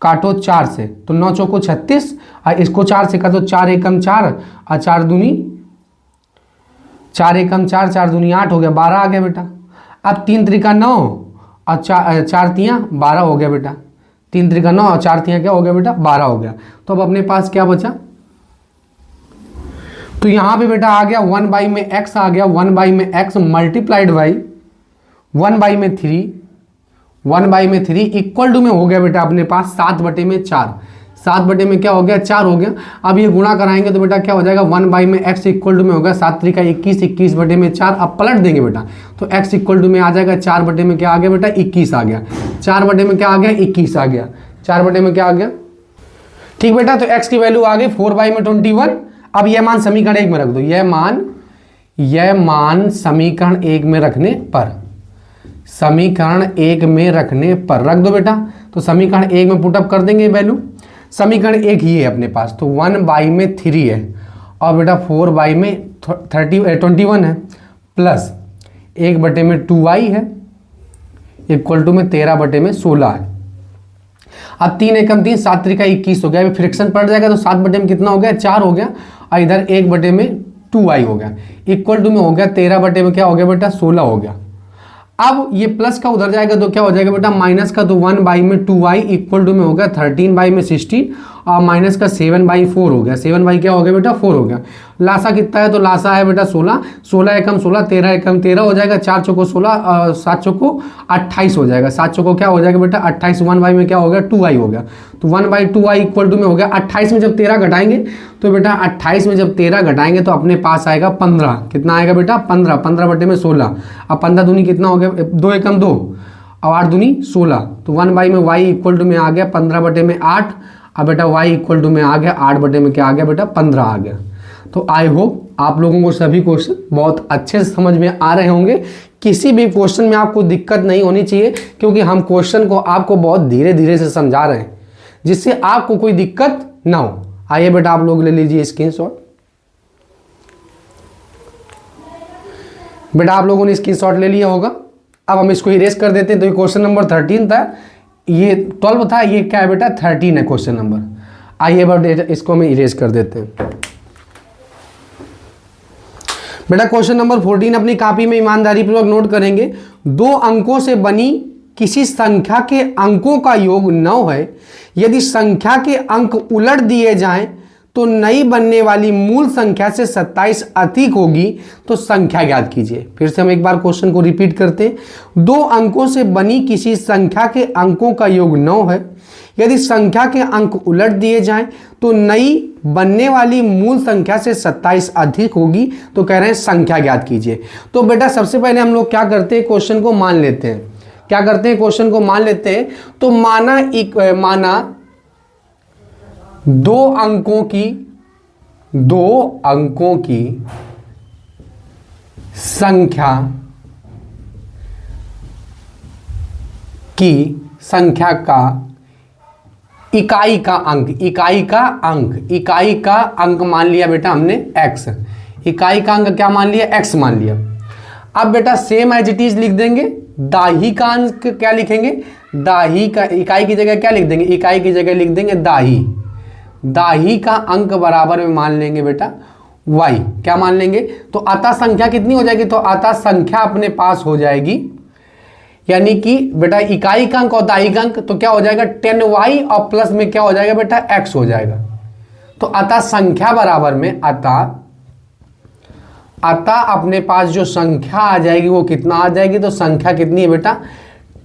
काटो 4 से, तो 9 चौको 36, और इसको 4 से काटो, 4 एकम 4, और 4 दूनी 4 एकम 4, 4 दूनी 8 हो गया, 12 आ गया बेटा। अब 3 त्रिका 9, और 4 तियाँ 12 हो गया बेटा, 3 त्रिका 9 और 4 तियाँ क्या हो गया बेटा, 12 हो गया। तो अब अपने पास क्या बचा, तो यहाँ पे बेटा आ गया 1y में x आ गया, 1y में x मल्टीप्लाइड बाई 1y में 3, 1y में 3 इक्वल टू में हो गया बेटा अपने पास 7 बटे में 4, 7 बटे में क्या हो गया, 4 हो गया। अब ये गुणा कराएंगे तो बेटा क्या हो जाएगा, 1y में x इक्वल टू में होगा 7 3 का 21, 21 बटे में 4, अब पलट देंगे बेटा, तो x इक्वल टू में आ जाएगा 4 बटे में क्या आ गया बेटा, 21 आ गया, 4 बटे में क्या आ गया, 21 आ गया, 4 बटे में क्या आ गया, ठीक बेटा। तो x की वैल्यू आ गई 4y में 21। अब यह मान समीकरण 1 में रख दो, यह मान समीकरण 1 में रखने पर, समीकरण 1 में रखने पर रख दो बेटा। तो समीकरण 1 में पुटअप कर देंगे वैल्यू, समीकरण 1 ही है अपने पास, तो 1y में 3 है, और बेटा 4y में 21 है, प्लस 1 बटे में 2y है, इक्वल टू में 13 बटे में 16 है। अब 3 एकम 3, 7 3 का 21 हो गया, फ्रिक्शन पड़ जाएगा तो 7 बटे में कितना हो गया, 4 हो गया, और इधर 1 बटे में 2y हो गया, इक्वल टू में हो गया 13 बटे में क्या हो गया बेटा, 16 हो गया। अब ये प्लस का उधर जाएगा तो क्या हो जाएगा बेटा, माइनस का, तो 1y में 2y इक्वल टू में हो गया 13y में 16, और माइनस का 7/4 हो गया, 7y क्या हो गया बेटा, 4 हो गया। लासा कितना है, तो लासा है बेटा 16, 16 एकम 16, 13 एकम 13 हो जाएगा, 4 चौको 16, 7 चौको 28 हो जाएगा, 7 चौको क्या हो जाएगा बेटा 28, 1y में क्या हो गया 2y हो गया, तो 1/2y इक्वल टू में हो गया 28 में जब 13 घटाएंगे, तो बेटा 28 में जब 13 घटाएंगे तो अपने पास आएगा 15, कितना आएगा बेटा 15, 15 बटे में 16, अब 15 दूनी कितना हो गया, 2 एकम 2, और 8 दूनी 16, तो 1y में y इक्वल टू में आ गया 15 बटे में 8, अब बेटा y इक्वल टू में आ गया 8 बटे में क्या आ गया बेटा 15 आ गया। तो आई होप आप लोगों को सभी क्वेश्चन बहुत अच्छे से समझ में आ रहे होंगे, किसी भी क्वेश्चन में आपको दिक्कत नहीं होनी चाहिए, क्योंकि हम क्वेश्चन को आपको बहुत धीरे धीरे से समझा रहे हैं, जिससे आपको कोई दिक्कत ना हो। आइए बेटा आप लोग ले लीजिए स्क्रीनशॉट, बेटा आप लोगों ने स्क्रीनशॉट ले लिया होगा। अब हम इसको इरेज कर देते हैं, तो ये क्वेश्चन नंबर 13 था, ये 12 था, ये क्या है बेटा 13 है क्वेश्चन नंबर। आइए बेटा इसको हम इरेज कर देते हैं। बेटा क्वेश्चन नंबर 14 अपनी कॉपी में ईमानदारी पूर्वक नोट करेंगे। 2 अंकों से बनी किसी संख्या के अंकों का योग 9 है, यदि संख्या के अंक उलट दिए जाएं तो नई बनने वाली मूल संख्या से 27 अधिक होगी तो संख्या ज्ञात कीजिए। फिर से हम एक बार क्वेश्चन को रिपीट करते हैं। 2 अंकों से बनी किसी संख्या के अंकों का योग 9 है। यदि संख्या के अंक उलट दिए जाएं तो नई बनने वाली मूल संख्या से 27 अधिक होगी, तो कह रहे हैं संख्या ज्ञात कीजिए। तो बेटा सबसे पहले हम लोग क्या करते हैं, क्वेश्चन को मान लेते हैं। क्या करते हैं, क्वेश्चन को मान लेते हैं। तो माना 2 अंकों की संख्या का इकाई का अंक मान लिया बेटा हमने x। इकाई का अंक क्या मान लिया, x मान लिया। अब बेटा सेम एज इट इज लिख देंगे। दाही का अंक क्या लिखेंगे, दाही का इकाई की जगह क्या लिख देंगे, इकाई की जगह लिख देंगे दाही का अंक बराबर में मान लेंगे बेटा y। क्या मान लेंगे, तो अतः संख्या कितनी हो जाएगी, तो अतः संख्या अपने पास हो जाएगी, यानी कि बेटा इकाई का अंक और दाही का अंक तो क्या हो जाएगा 10y और प्लस में क्या हो जाएगा बेटा x हो जाएगा। तो अतः संख्या बराबर में अतः अपने पास जो संख्या आ जाएगी वो कितना आ जाएगी, तो संख्या कितनी है बेटा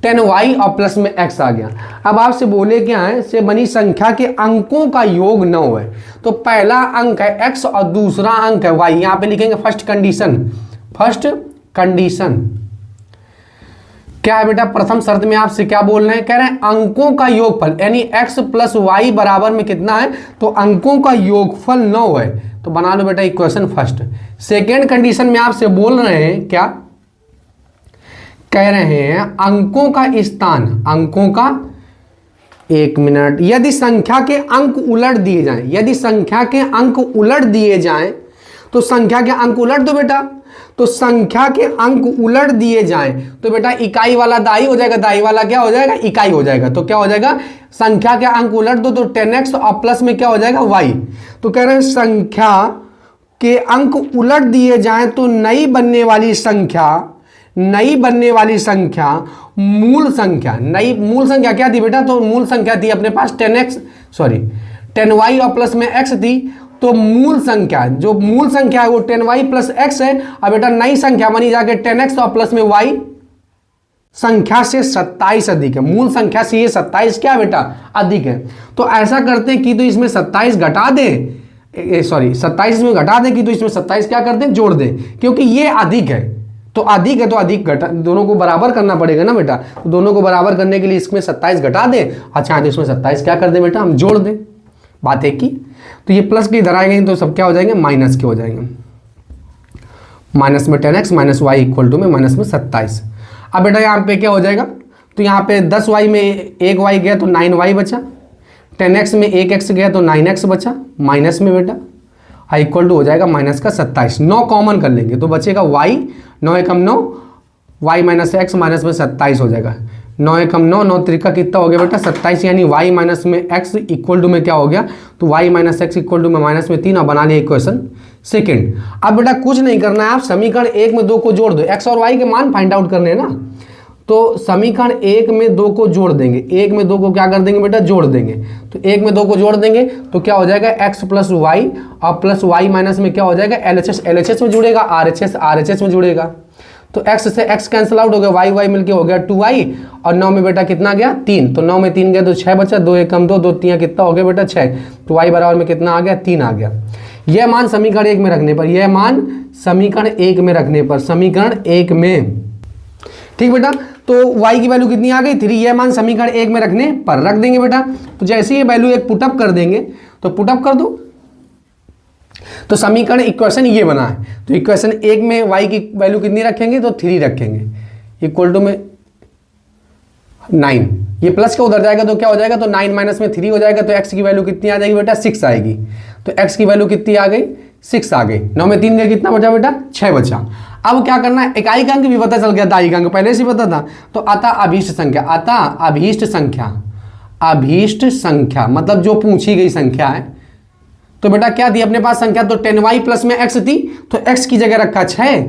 10y और प्लस में x आ गया। अब आपसे बोले क्या है, से बनी संख्या के अंकों का योग 9 है। तो पहला अंक है x और दूसरा अंक है y। यहां पे लिखेंगे फर्स्ट कंडीशन क्या है बेटा, प्रथम शर्त में आपसे क्या बोल रहे हैं, कह रहे हैं अंकों का योगफल, यानी x प्लस वाई बराबर में कितना है, तो अंकों का योगफल 9 है। तो बना लो बेटा इक्वेशन फर्स्ट। सेकेंड कंडीशन में आपसे बोल रहे हैं क्या, कह रहे हैं अंकों का एक मिनट, यदि संख्या के अंक उलट दिए जाएं, तो संख्या के अंक उलट दो बेटा। तो संख्या के अंक उलट दिए जाएं तो बेटा इकाई वाला दाई हो जाएगा, दाई वाला क्या हो जाएगा, इकाई हो जाएगा। तो क्या हो जाएगा, संख्या के अंक उलट दो तो 10x और प्लस में क्या हो जाएगा y। तो कह रहे हैं संख्या के अंक उलट दिए जाएं तो नई बनने वाली संख्या मूल संख्या क्या थी बेटा, तो मूल संख्या थी अपने पास 10y और प्लस में x थी। तो मूल संख्या है वो 10y प्लस x है। अब बेटा नई संख्या बनी जाके 10x और प्लस में y संख्या से 27 अधिक है। मूल संख्या से ये 27 क्या बेटा अधिक है। तो ऐसा करते हैं कि तो इसमें 27 घटा दें, 27 में घटा दें कि तो इसमें 27 क्या कर दें, जोड़ दें, क्योंकि ये अधिक है। तो अधिक घटा, दोनों को बराबर करना पड़ेगा ना बेटा। तो दोनों को बराबर करने के लिए इसमें 27 घटा दें, अच्छा तो इसमें 27 क्या कर दें बेटा, हम जोड़ दें। बात एक की, तो ये प्लस के इधर आएंगे तो सब क्या हो जाएंगे, माइनस के हो जाएंगे। माइनस में 10x minus y equal to में माइनस में 27। अब बेटा यहाँ पे क्या हो जाएगा, तो यहाँ पे 10y में 1y गया तो 9y बचा, 10x में 1x गया तो 9x बचा, माइनस में बेटा आई इक्वल टू हो जाएगा माइनस का 27। 9 कॉमन कर लेंगे तो बचेगा y, 9 एकम 9, y माइनस x माइनस में 27 हो जाएगा। 9 एकम 9, 9 त्रिका कितना हो गया बेटा 27, यानी y माइनस में x इक्वल टू में क्या हो गया, तो y minus x equal to में माइनस में 3 और बना लिया इक्वेशन सेकेंड। अब बेटा कुछ नहीं करना है, आप समीकरण 1 में 2 को जोड़ दो, x और y के मान फाइंड आउट करने हैं ना। तो समीकरण 1 में 2 को जोड़ देंगे, 1 में 2 को क्या कर देंगे बेटा, जोड़ देंगे। तो 1 में 2 को जोड़ देंगे तो क्या हो जाएगा x प्लस वाई और प्लस वाई माइनस में क्या हो जाएगा LHS में जुड़ेगा, RHS में जुड़ेगा। तो x से x कैंसिल आउट हो गया, y मिलके हो गया 2y और 9 में बेटा कितना गया 3, तो 9 में 3 गया तो 6 बचा, 2 एकम 2, 2 3 कितना हो गया बेटा 6, तो y बराबर में कितना आ गया 3 आ गया। यह मान समीकरण 1 में रखने पर, समीकरण 1 में ठीक बेटा, तो y की वैल्यू कितनी आ गई 3, यह मान समीकरण 1 में रखने पर रख देंगे बेटा। तो जैसे ये वैल्यू एक पुटअप कर देंगे तो पुटअप कर दो, तो समीकरण इक्वेशन ये बना है। तो इक्वेशन 1 में y की वैल्यू कितनी रखेंगे, तो 3 रखेंगे इक्वल टू में 9, ये प्लस का उधर जाएगा तो क्या हो जाएगा, तो 9 माइनस में 3 हो जाएगा। तो x की वैल्यू कितनी आ जाएगी बेटा 6 आएगी। तो x की वैल्यू कितनी आ गई 6 आ गई। 9 में 3 गया कितना बचा बेटा 6 बचा। अब क्या करना है, इकाई का अंक भी पता चल गया, दाई का अंक पहले से पता था। तो अतः अभीष्ट संख्या मतलब जो पूछी गई संख्या है। तो बेटा क्या थी अपने पास संख्या, तो 10y प्लस में x थी, तो x की जगह रखा 6,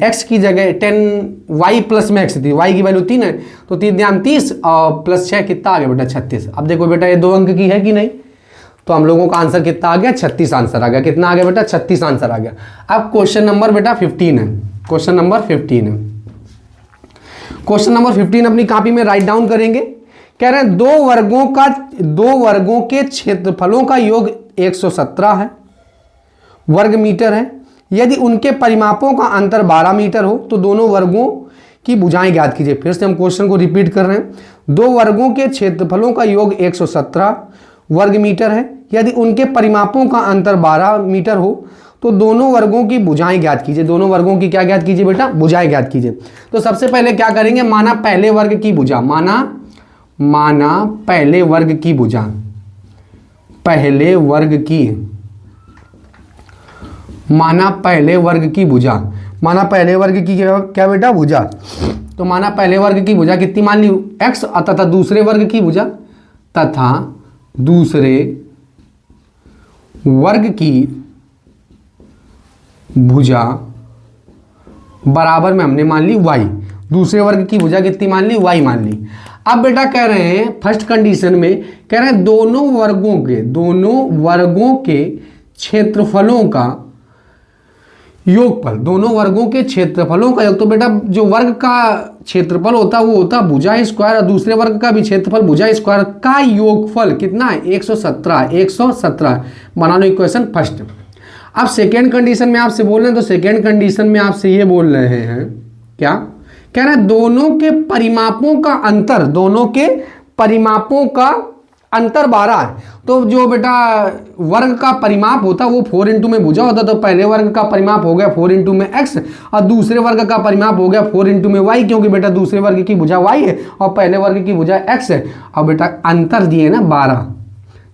x की जगह 10y प्लस में x थी, y की वैल्यू 3 है, तो 3 × 30 और प्लस 6 कितना आ गया बेटा 36। अब देखो बेटा ये 2 अंक की है कि नहीं, तो हम लोगों का आंसर कितना आ गया, 36 आंसर आ गया। कितना आ गया बेटा, 36 आंसर आ गया। अब क्वेश्चन नंबर बेटा 15 है, क्वेश्चन नंबर 15 है। क्वेश्चन नंबर 15 अपनी कॉपी में राइट डाउन करेंगे। कह रहे हैं दो वर्गों के क्षेत्रफलों का योग 117 है, वर्ग मीटर है। यदि उनके परिमापों का अंतर 12 मीटर हो तो दोनों वर्गों की भुजाएं ज्ञात कीजिए। फिर से हम क्वेश्चन को रिपीट कर रहे हैं। दो वर्गों के क्षेत्रफलों का योग 117 वर्ग मीटर है। यदि उनके परिमापों का अंतर 12 मीटर हो तो दोनों वर्गों की भुजाएं ज्ञात कीजिए। दोनों वर्गों की क्या ज्ञात कीजिए बेटा, भुजाएं ज्ञात कीजिए। तो सबसे पहले क्या करेंगे, माना पहले वर्ग की भुजा, माना पहले वर्ग की भुजा, पहले वर्ग की, माना पहले वर्ग की भुजा, माना पहले वर्ग की क्या बेटा, भुजा। तो माना पहले वर्ग की भुजा कितनी मान ली, x, तथा दूसरे वर्ग की भुजा, तथा दूसरे वर्ग की भुजा बराबर में हमने मान ली y। दूसरे वर्ग की भुजा कितनी मान ली, y मान ली। अब बेटा कह रहे हैं फर्स्ट कंडीशन में कह रहे हैं दोनों वर्गों के क्षेत्रफलों का योगफल, दोनों वर्गों के क्षेत्रफलों का योग। तो बेटा जो वर्ग का क्षेत्रफल होता है वो होता है भुजा स्क्वायर, और दूसरे वर्ग का भी क्षेत्रफल भुजा स्क्वायर का योगफल कितना है, 117 बना लो इक्वेशन फर्स्ट। अब सेकेंड कंडीशन में आपसे बोल रहे हैं, तो सेकेंड कंडीशन में आपसे ये बोल रहे हैं क्या, कह रहे हैं दोनों के परिमापों का अंतर, दोनों के परिमापों का अंतर 12 है। तो जो बेटा वर्ग का परिमाप होता है वो 4 इंटू में भुजा होता है। तो पहले वर्ग का परिमाप हो गया 4 इंटू में x, और दूसरे वर्ग का परिमाप हो गया 4 इंटू में y, क्योंकि बेटा दूसरे वर्ग की भुजा y है और पहले वर्ग की भुजा x है। और बेटा अंतर दिए ना 12,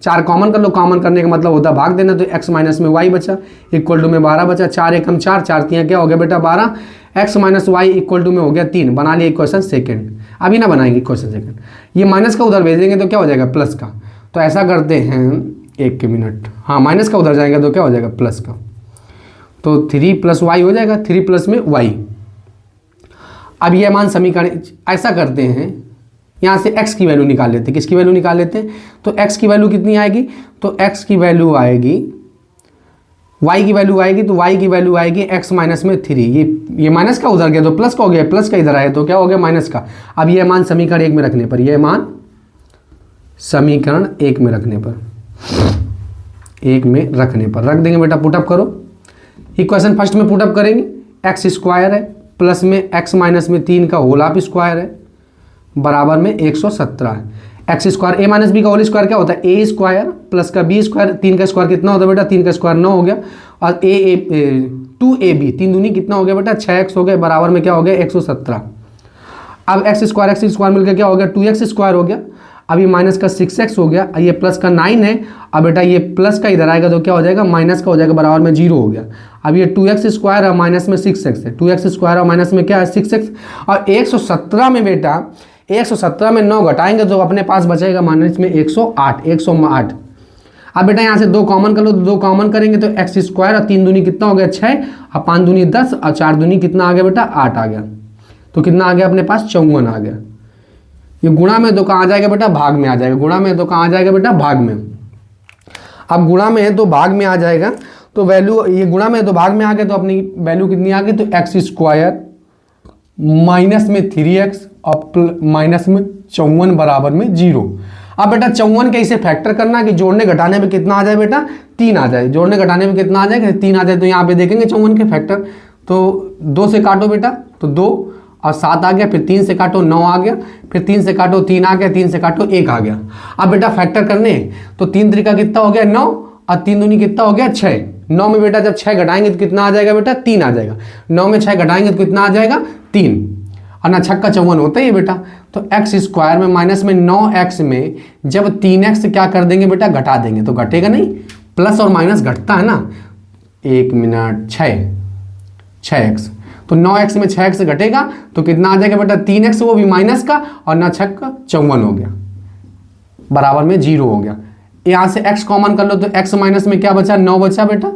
4 कॉमन कर लो, कॉमन करने का मतलब होता है भाग देना। तो x माइनस में y बचा इक्वल टू में 12 बचा, 4 एकम 4, 4 तियां क्या हो गया बेटा 12, x minus y equal to में हो गया 3। बना लिया इक्वेशन सेकंड। अभी ना बनाएंगे इक्वेशन सेकंड, ये माइनस का उधर भेजेंगे तो क्या हो जाएगा प्लस का। तो ऐसा करते हैं, एक मिनट, हाँ माइनस का उधर जाएगा तो क्या हो जाएगा प्लस का। तो 3 प्लस वाई हो जाएगा, 3 प्लस में वाई। अब यह मान समीकरण ऐसा करते हैं, यहाँ से x की वैल्यू निकाल लेते हैं। किसकी वैल्यू निकाल लेते हैं, तो x की वैल्यू कितनी आएगी, तो x की वैल्यू आएगी, y की वैल्यू आएगी, तो y की वैल्यू आएगी x माइनस में 3। ये माइनस का उधर गया तो प्लस का हो गया, प्लस का इधर आया तो क्या हो गया माइनस का। अब यह मान समीकरण 1 में रखने पर, यह मान समीकरण 1 में रखने पर, 1 में रखने पर रख देंगे बेटा। पुटअप करो, इक्वेशन फर्स्ट में पुटअप करेंगे, एक्स स्क्वायर है प्लस में x माइनस में 3 का होल ऑफ स्क्वायर है बराबर में 117 है। एक्स स्क्वायर ए माइनस बी का होल स्क्वायर क्या होता है, ए स्क्वायर प्लस का बी स्क्वायर, 3 का स्क्वायर कितना होता है बेटा, 3 का स्क्वायर 9 हो गया, और ए 2ab 3 दूनी कितना हो गया बेटा 6x हो गया बराबर में क्या हो गया 117। अब एक्स स्क्वायर मिलकर क्या हो गया 2x स्क्वायर हो गया। अब ये माइनस का 6x हो गया, ये प्लस का 9 है। अब बेटा ये प्लस का इधर आएगा तो क्या हो जाएगा माइनस का हो जाएगा बराबर में 0 हो गया। अब ये 2x स्क्वायर और माइनस में 6x है, 2x स्क्वायर और माइनस में क्या है 6x, और 117 में बेटा 117 में 9 घटाएंगे तो अपने पास बचेगा माइनस में 108। अब बेटा यहाँ से 2 कॉमन कर लो, तो 2 कॉमन करेंगे तो एक्स स्क्वायर और 3 दूनी कितना हो गया 6, और 5 दूनी 10, और 4 दूनी कितना आ गया बेटा 8 आ गया। तो कितना आ गया अपने पास 54 आ गया। ये गुणा में तो कहाँ आ जाएगा बेटा भाग में आ जाएगा, गुणा में तो कहाँ आ जाएगा बेटा भाग में। अब गुणा में है तो भाग में आ जाएगा, तो वैल्यू ये गुणा में तो भाग में आ गया, तो अपनी वैल्यू कितनी आ गई, तो एक्स स्क्वायर माइनस में 3x और माइनस में 54 बराबर में 0। अब बेटा 54 कैसे फैक्टर करना कि जोड़ने घटाने में कितना आ जाए बेटा 3 आ जाए, जोड़ने घटाने में कितना आ जाएगा 3 आ जाए। तो यहाँ पे देखेंगे 54 के फैक्टर, तो 2 से काटो बेटा तो 2 और 7 आ गया, फिर 3 से काटो 9 आ गया, फिर 3 से काटो 3 आ गया, 3 से काटो 1 आ गया। अब बेटा फैक्टर करने तो 3 तरीका कितना हो गया 9, और 3 दूनी कितना हो गया 6। 9 में बेटा जब 6 घटाएंगे तो कितना आ जाएगा बेटा 3 आ जाएगा। 9 में 6 घटाएंगे तो कितना आ जाएगा 3, और ना 6 का 54 होता ही है बेटा। तो एक्स स्क्वायर में माइनस में 9x में जब 3x क्या कर देंगे बेटा घटा देंगे तो घटेगा नहीं, प्लस और माइनस घटता है ना। 1 मिनट 6x, तो 9x में 6x घटेगा तो कितना आ जाएगा बेटा 3x, वो भी माइनस का, और ना 6 का 54 हो गया बराबर में 0 हो गया। यहाँ से x कॉमन कर लो तो x माइनस में क्या बचा 9 बचा बेटा,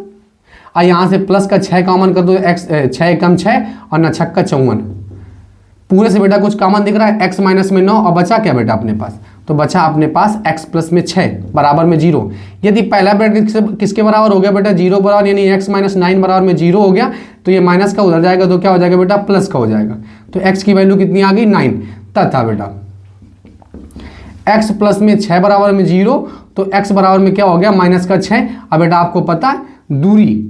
और यहाँ से प्लस का 6 कॉमन कर दो, x 6 कम 6 और ना 6 का 54। पूरे से बेटा कुछ कॉमन दिख रहा है, x माइनस में 9 और बचा क्या बेटा अपने पास तो बचा अपने पास x प्लस में 6 बराबर में 0। यदि पहला ब्रैकेट किसके बराबर हो गया बेटा 0 बराबर, यानी x माइनस 9 बराबर में 0 हो गया, तो ये माइनस का उधर जाएगा तो क्या हो जाएगा बेटा प्लस का हो जाएगा। तो x की वैल्यू कितनी आ गई 9, तथा बेटा x प्लस में 6 बराबर में 0, तो x बराबर में क्या हो गया माइनस का 6। अब बेटा आपको पता है दूरी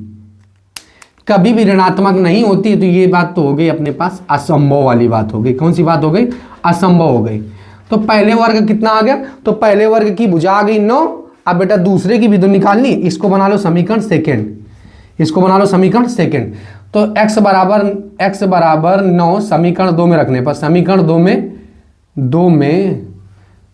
कभी भी ऋणात्मक नहीं होती, तो ये बात तो हो गई अपने पास असंभव वाली बात हो गई। कौन सी बात हो गई, असंभव हो गई। तो पहले वर्ग कितना आ गया, तो पहले वर्ग की भुजा आ गई 9। अब बेटा दूसरे की भी तो निकालनी, इसको बना लो समीकरण सेकंड, इसको बना लो समीकरण सेकंड। तो x बराबर 9 समीकरण 2 में रखने पर, समीकरण 2 में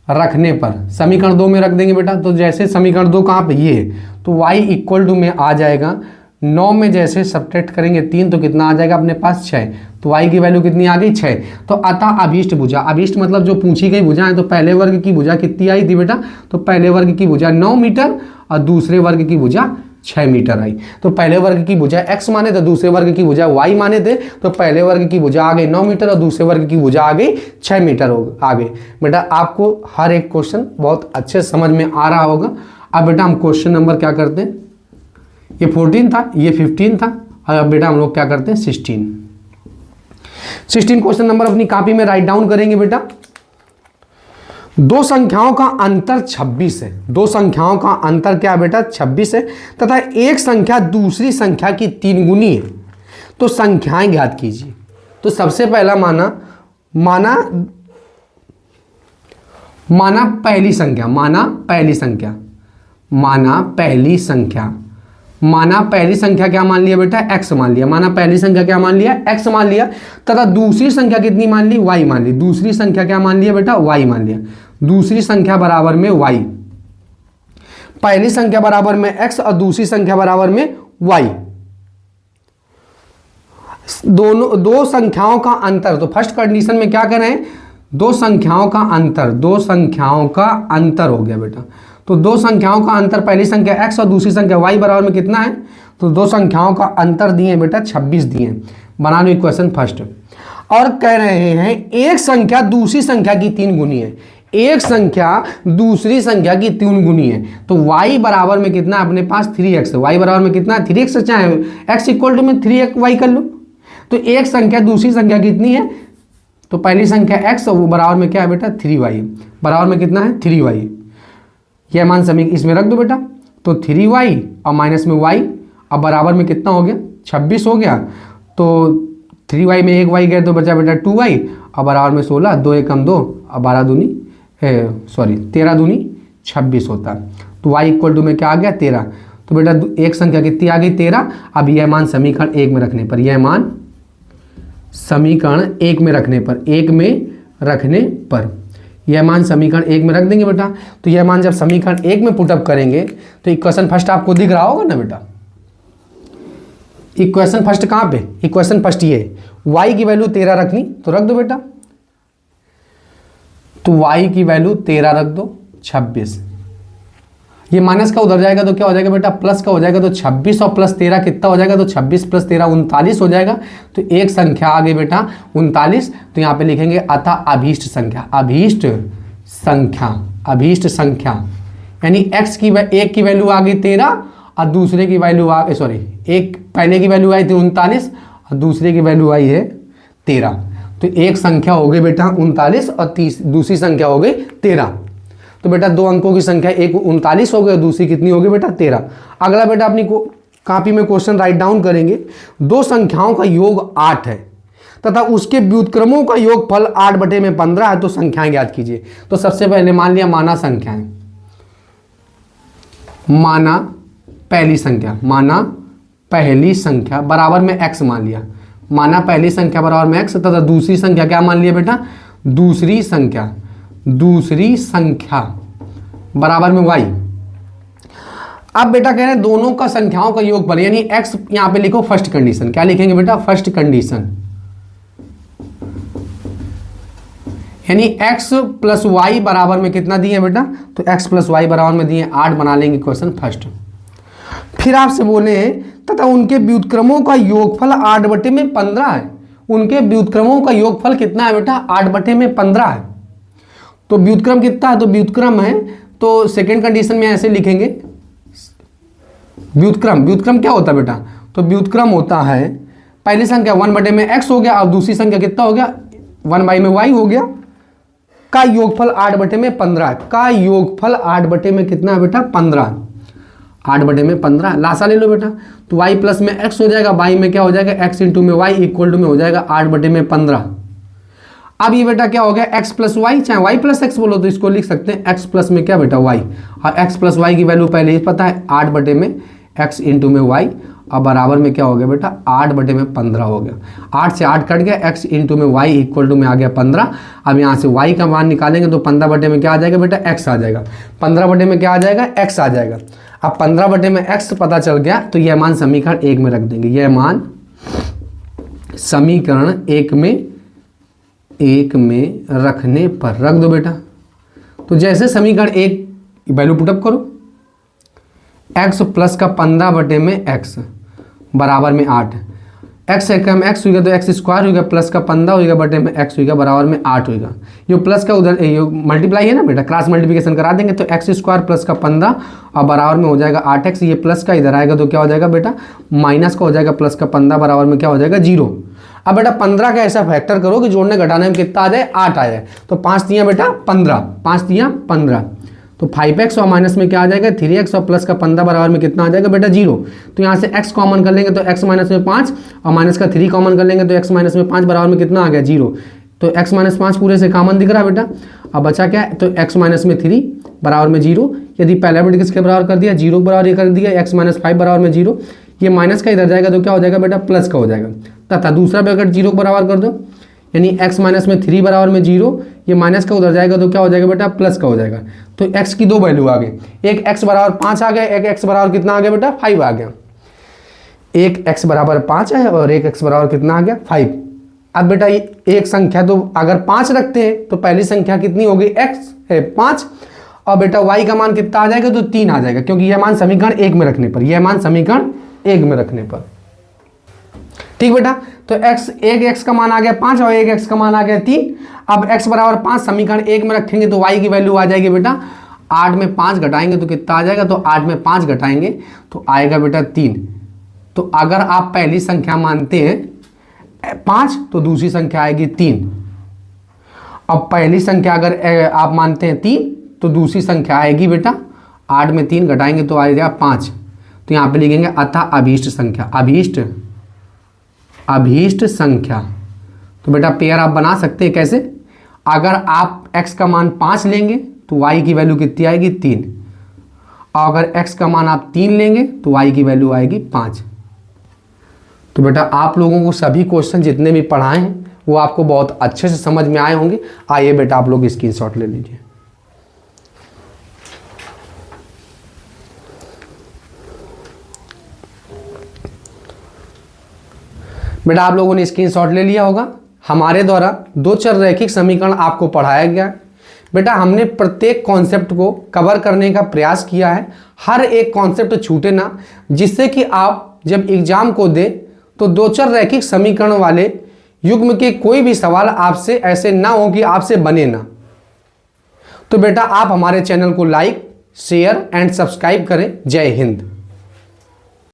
रखने पर, समीकरण 2 में रख देंगे बेटा। तो जैसे समीकरण 2 कहाँ पे ये है, तो y इक्वल टू में आ जाएगा 9 में जैसे सब्ट्रैक्ट करेंगे 3 तो कितना आ जाएगा अपने पास 6। तो y की वैल्यू कितनी आ गई 6। तो अतः अभीष्ट भुजा, अभीष्ट मतलब जो पूछी गई भुजा है, तो पहले वर्ग की भुजा कितनी आई थी बेटा, तो पहले वर्ग की भुजा 9 मीटर और दूसरे वर्ग की भुजा 6 मीटर आई। तो पहले वर्ग की भुजा x माने थे, दूसरे वर्ग की भुजा y माने थे, तो पहले वर्ग की भुजा आ गई 9 मीटर और दूसरे वर्ग की भुजा आ गई 6 मीटर आ गई। बेटा आपको हर एक क्वेश्चन बहुत अच्छे समझ में आ रहा होगा। अब बेटा हम क्वेश्चन नंबर क्या करते हैं, ये 14 था, ये 15 था, और अब बेटा हम लोग क्या करते हैं 16 क्वेश्चन नंबर अपनी कॉपी में राइट डाउन करेंगे बेटा। दो संख्याओं का अंतर 26 है, दो संख्याओं का अंतर क्या है बेटा 26 है, तथा एक संख्या दूसरी संख्या की 3 गुनी है। तो संख्याएं ज्ञात कीजिए। तो सबसे पहला माना पहली संख्या, माना पहली संख्या क्या मान लिया बेटा x मान लिया, माना पहली संख्या क्या मान लिया x मान लिया, तथा दूसरी संख्या कितनी मान ली y मान ली। दूसरी संख्या क्या मान लिया बेटा y मान लिया। दूसरी संख्या बराबर में y, पहली संख्या बराबर में x और दूसरी संख्या बराबर में y। दो संख्याओं का अंतर, तो फर्स्ट कंडीशन में क्या करें, दो संख्याओं का अंतर हो गया बेटा। तो दो संख्याओं का अंतर, पहली संख्या x और दूसरी संख्या y बराबर में कितना है, तो दो संख्याओं का अंतर दिए बेटा 26 दिए। बना लो इक्वेशन फर्स्ट। और कह रहे हैं एक संख्या दूसरी संख्या की 3 गुनी है, एक संख्या दूसरी संख्या की 3 गुनी है। तो y बराबर में कितना अपने पास 3x, y बराबर में कितना 3x, चाहे x इक्वल टू में 3y कर लो। तो एक संख्या दूसरी संख्या कितनी है, तो पहली संख्या x और वो बराबर में क्या है बेटा 3y, बराबर में कितना है 3y। यह मान समीकरण इसमें रख दो बेटा। तो 3y और माइनस में y, अब बराबर में कितना हो गया 26 हो गया। तो 3y में एक y गए तो बचा बेटा 2y, और बराबर में 16, 2 एकम 2 और 13 दूनी 26 होता। तो y इक्वल टू में क्या आ गया 13। तो बेटा एक संख्या कितनी आ गई 13। अब यह मान समीकरण 1 में रखने पर, यह मान समीकरण 1 में रखने पर, यह मान समीकरण 1 में रख देंगे बेटा। तो यह मान जब समीकरण 1 में पुटअप करेंगे तो इक्वेशन फर्स्ट आपको दिख रहा होगा ना बेटा। इक्वेशन फर्स्ट कहां पे, इक्वेशन फर्स्ट ये y की वैल्यू 13 रखनी, तो रख दो बेटा। तो y की वैल्यू 13 रख दो 26, ये माइनस का उधर जाएगा तो क्या हो जाएगा बेटा प्लस का हो जाएगा। तो 26 और प्लस 13 कितना हो जाएगा, तो 26 प्लस 13 39 हो जाएगा। तो एक संख्या आ गई बेटा 39। तो यहाँ पे लिखेंगे अतः अभीष्ट संख्या यानी x की एक की वैल्यू आ गई 13 और दूसरे की वैल्यू एक पहले की वैल्यू आई थी 39 और दूसरे की वैल्यू आई है 13। तो एक संख्या हो गई बेटा 39 और दूसरी संख्या हो गई 13। तो बेटा दो अंकों की संख्या, एक 39 हो गई, दूसरी कितनी हो गई बेटा 13। अगला बेटा अपनी कॉपी में क्वेश्चन राइट डाउन करेंगे। दो संख्याओं का योग 8 है तथा उसके व्युत्क्रमों का योगफल 8/15 है, तो संख्याएं ज्ञात कीजिए। तो सबसे पहले मान लिया माना पहली संख्या बराबर में x मान लिया, माना पहली संख्या बराबर में x तथा दूसरी संख्या क्या मान लिया बेटा, दूसरी संख्या बराबर में y। अब बेटा कह रहे हैं दोनों का संख्याओं का योगफल, यानी x यहां पे लिखो फर्स्ट कंडीशन। क्या लिखेंगे बेटा फर्स्ट कंडीशन, यानी x प्लस वाई बराबर में कितना दिए बेटा, तो x प्लस वाई बराबर में दिए 8। बना लेंगे क्वेश्चन फर्स्ट। फिर आपसे बोले तथा उनके व्युत्क्रमों का योगफल 8/15 है। उनके व्युत्क्रमों का योगफल कितना है बेटा 8/15 है। तो व्युत्क्रम कितना है, तो व्युत्क्रम है, तो सेकेंड कंडीशन में ऐसे लिखेंगे व्युत्क्रम क्या होता है बेटा, तो व्युत्क्रम होता है पहली संख्या 1/x हो गया और दूसरी संख्या कितना हो गया 1/y हो गया का योगफल 8/15 का योगफल 8 में कितना है बेटा 15, 8/15 लासा ले लो बेटा, तो y प्लस में x हो जाएगा, y में क्या हो जाएगा x इंटू में y इक्वल टू में हो जाएगा 8/15। अब ये बेटा क्या हो गया x प्लस वाई, चाहे y प्लस एक्स बोलो तो इसको लिख सकते हैं x प्लस में क्या बेटा y, और x प्लस वाई की वैल्यू पहले ही पता है 8/x इंटू में y और बराबर में क्या हो गया बेटा 8/15 हो गया, 8 से 8 कट गया, x इंटू में y इक्वल टू में आ गया 15। अब यहाँ से y का मान निकालेंगे तो 15 में क्या आ जाएगा बेटा x आ जाएगा, 15 में क्या आ जाएगा x आ जाएगा। अब 15 में x पता चल गया तो यह मान समीकरण 1 में रख देंगे, यह मान समीकरण 1 में रखने पर रख दो बेटा। तो जैसे समीकरण 1 वैल्यू पुटअप करो, x प्लस का 15 में x बराबर में 8, x एकम x होगा तो x स्क्वायर होगा प्लस का 15 होगा बटे में x होगा बराबर में 8 होगा। ये प्लस का उधर ये मल्टीप्लाई है ना बेटा, क्रॉस मल्टीप्लिकेशन करा देंगे तो x स्क्वायर प्लस का 15 और बराबर में हो जाएगा 8x, ये प्लस का इधर आएगा तो क्या हो जाएगा बेटा माइनस का हो जाएगा प्लस का 15 बराबर में क्या हो जाएगा 0। अब बेटा 15 का ऐसा फैक्टर करो कि जोड़ने घटाने में कितना आ जाए 8 आ जाए, तो 5 तियाँ बेटा 15, 5 तियाँ 15, तो 5x और माइनस में क्या आ जाएगा 3x और प्लस का 15 बराबर में कितना आ जाएगा बेटा 0। तो यहाँ से x कॉमन कर लेंगे तो x माइनस में 5 और माइनस का 3 कॉमन कर लेंगे तो x माइनस में 5 बराबर में कितना आ गया 0। तो x माइनस 5 पूरे से कॉमन दिख रहा है बेटा। अब बचा क्या है, तो x माइनस में 3 बराबर में 0, यदि पहला बिट किसके बराबर कर दिया 0 बराबर ये कर दिया, x माइनस 5 बराबर में 0, ये माइनस का इधर जाएगा तो क्या हो जाएगा बेटा प्लस का हो जाएगा, तथा दूसरा ब्रैकेट 0 बराबर कर दो, यानी x माइनस में 3 बराबर में 0, ये माइनस का उधर जाएगा तो क्या हो जाएगा बेटा प्लस का हो जाएगा। तो x की दो वैल्यू आ गई, एक x बराबर 5 आ गया, एक x बराबर कितना आ गया बेटा 5 आ गया, एक x बराबर 5 है और एक x बराबर कितना आ गया 5। अब बेटा एक संख्या तो अगर 5 रखते हैं तो पहली संख्या कितनी हो गई x है 5 और बेटा y का मान कितना आ जाएगा तो 3 आ जाएगा, क्योंकि यह मान समीकरण 1 में रखने पर, यह मान समीकरण 1 में रखने पर। ठीक बेटा, तो एक x का मान आ गया 5 और एक x का मान आ गया 3। अब x बराबर 5 समीकरण 1 में रखेंगे तो y की वैल्यू आ जाएगी बेटा 8 में 5 घटाएंगे तो कितना आ जाएगा, तो 8 में 5 घटाएंगे तो आएगा बेटा 3। तो अगर आप पहली संख्या मानते हैं 5 तो दूसरी संख्या आएगी 3, अब पहली संख्या अगर आप मानते हैं 3 तो दूसरी संख्या आएगी बेटा 8 में 3 घटाएंगे तो आएगा 5। तो यहाँ पे लिखेंगे अतः अभीष्ट संख्या, अभीष्ट संख्या। तो बेटा पेयर आप बना सकते हैं कैसे, अगर आप x का मान 5 लेंगे तो y की वैल्यू कितनी आएगी 3, और अगर x का मान आप 3 लेंगे तो y की वैल्यू आएगी 5। तो बेटा आप लोगों को सभी क्वेश्चन जितने भी पढ़ाए हैं वो आपको बहुत अच्छे से समझ में आए होंगे। आइए बेटा आप लोग स्क्रीनशॉट ले लीजिए। बेटा आप लोगों ने स्क्रीनशॉट ले लिया होगा। हमारे द्वारा दो चर रैखिक समीकरण आपको पढ़ाया गया। बेटा हमने प्रत्येक कॉन्सेप्ट को कवर करने का प्रयास किया है, हर एक कॉन्सेप्ट छूटे ना, जिससे कि आप जब एग्जाम को दें तो दो चर रैखिक समीकरण वाले युग्म के कोई भी सवाल आपसे ऐसे ना हो कि आपसे बने ना। तो बेटा आप हमारे चैनल को लाइक, शेयर एंड सब्सक्राइब करें। जय हिंद।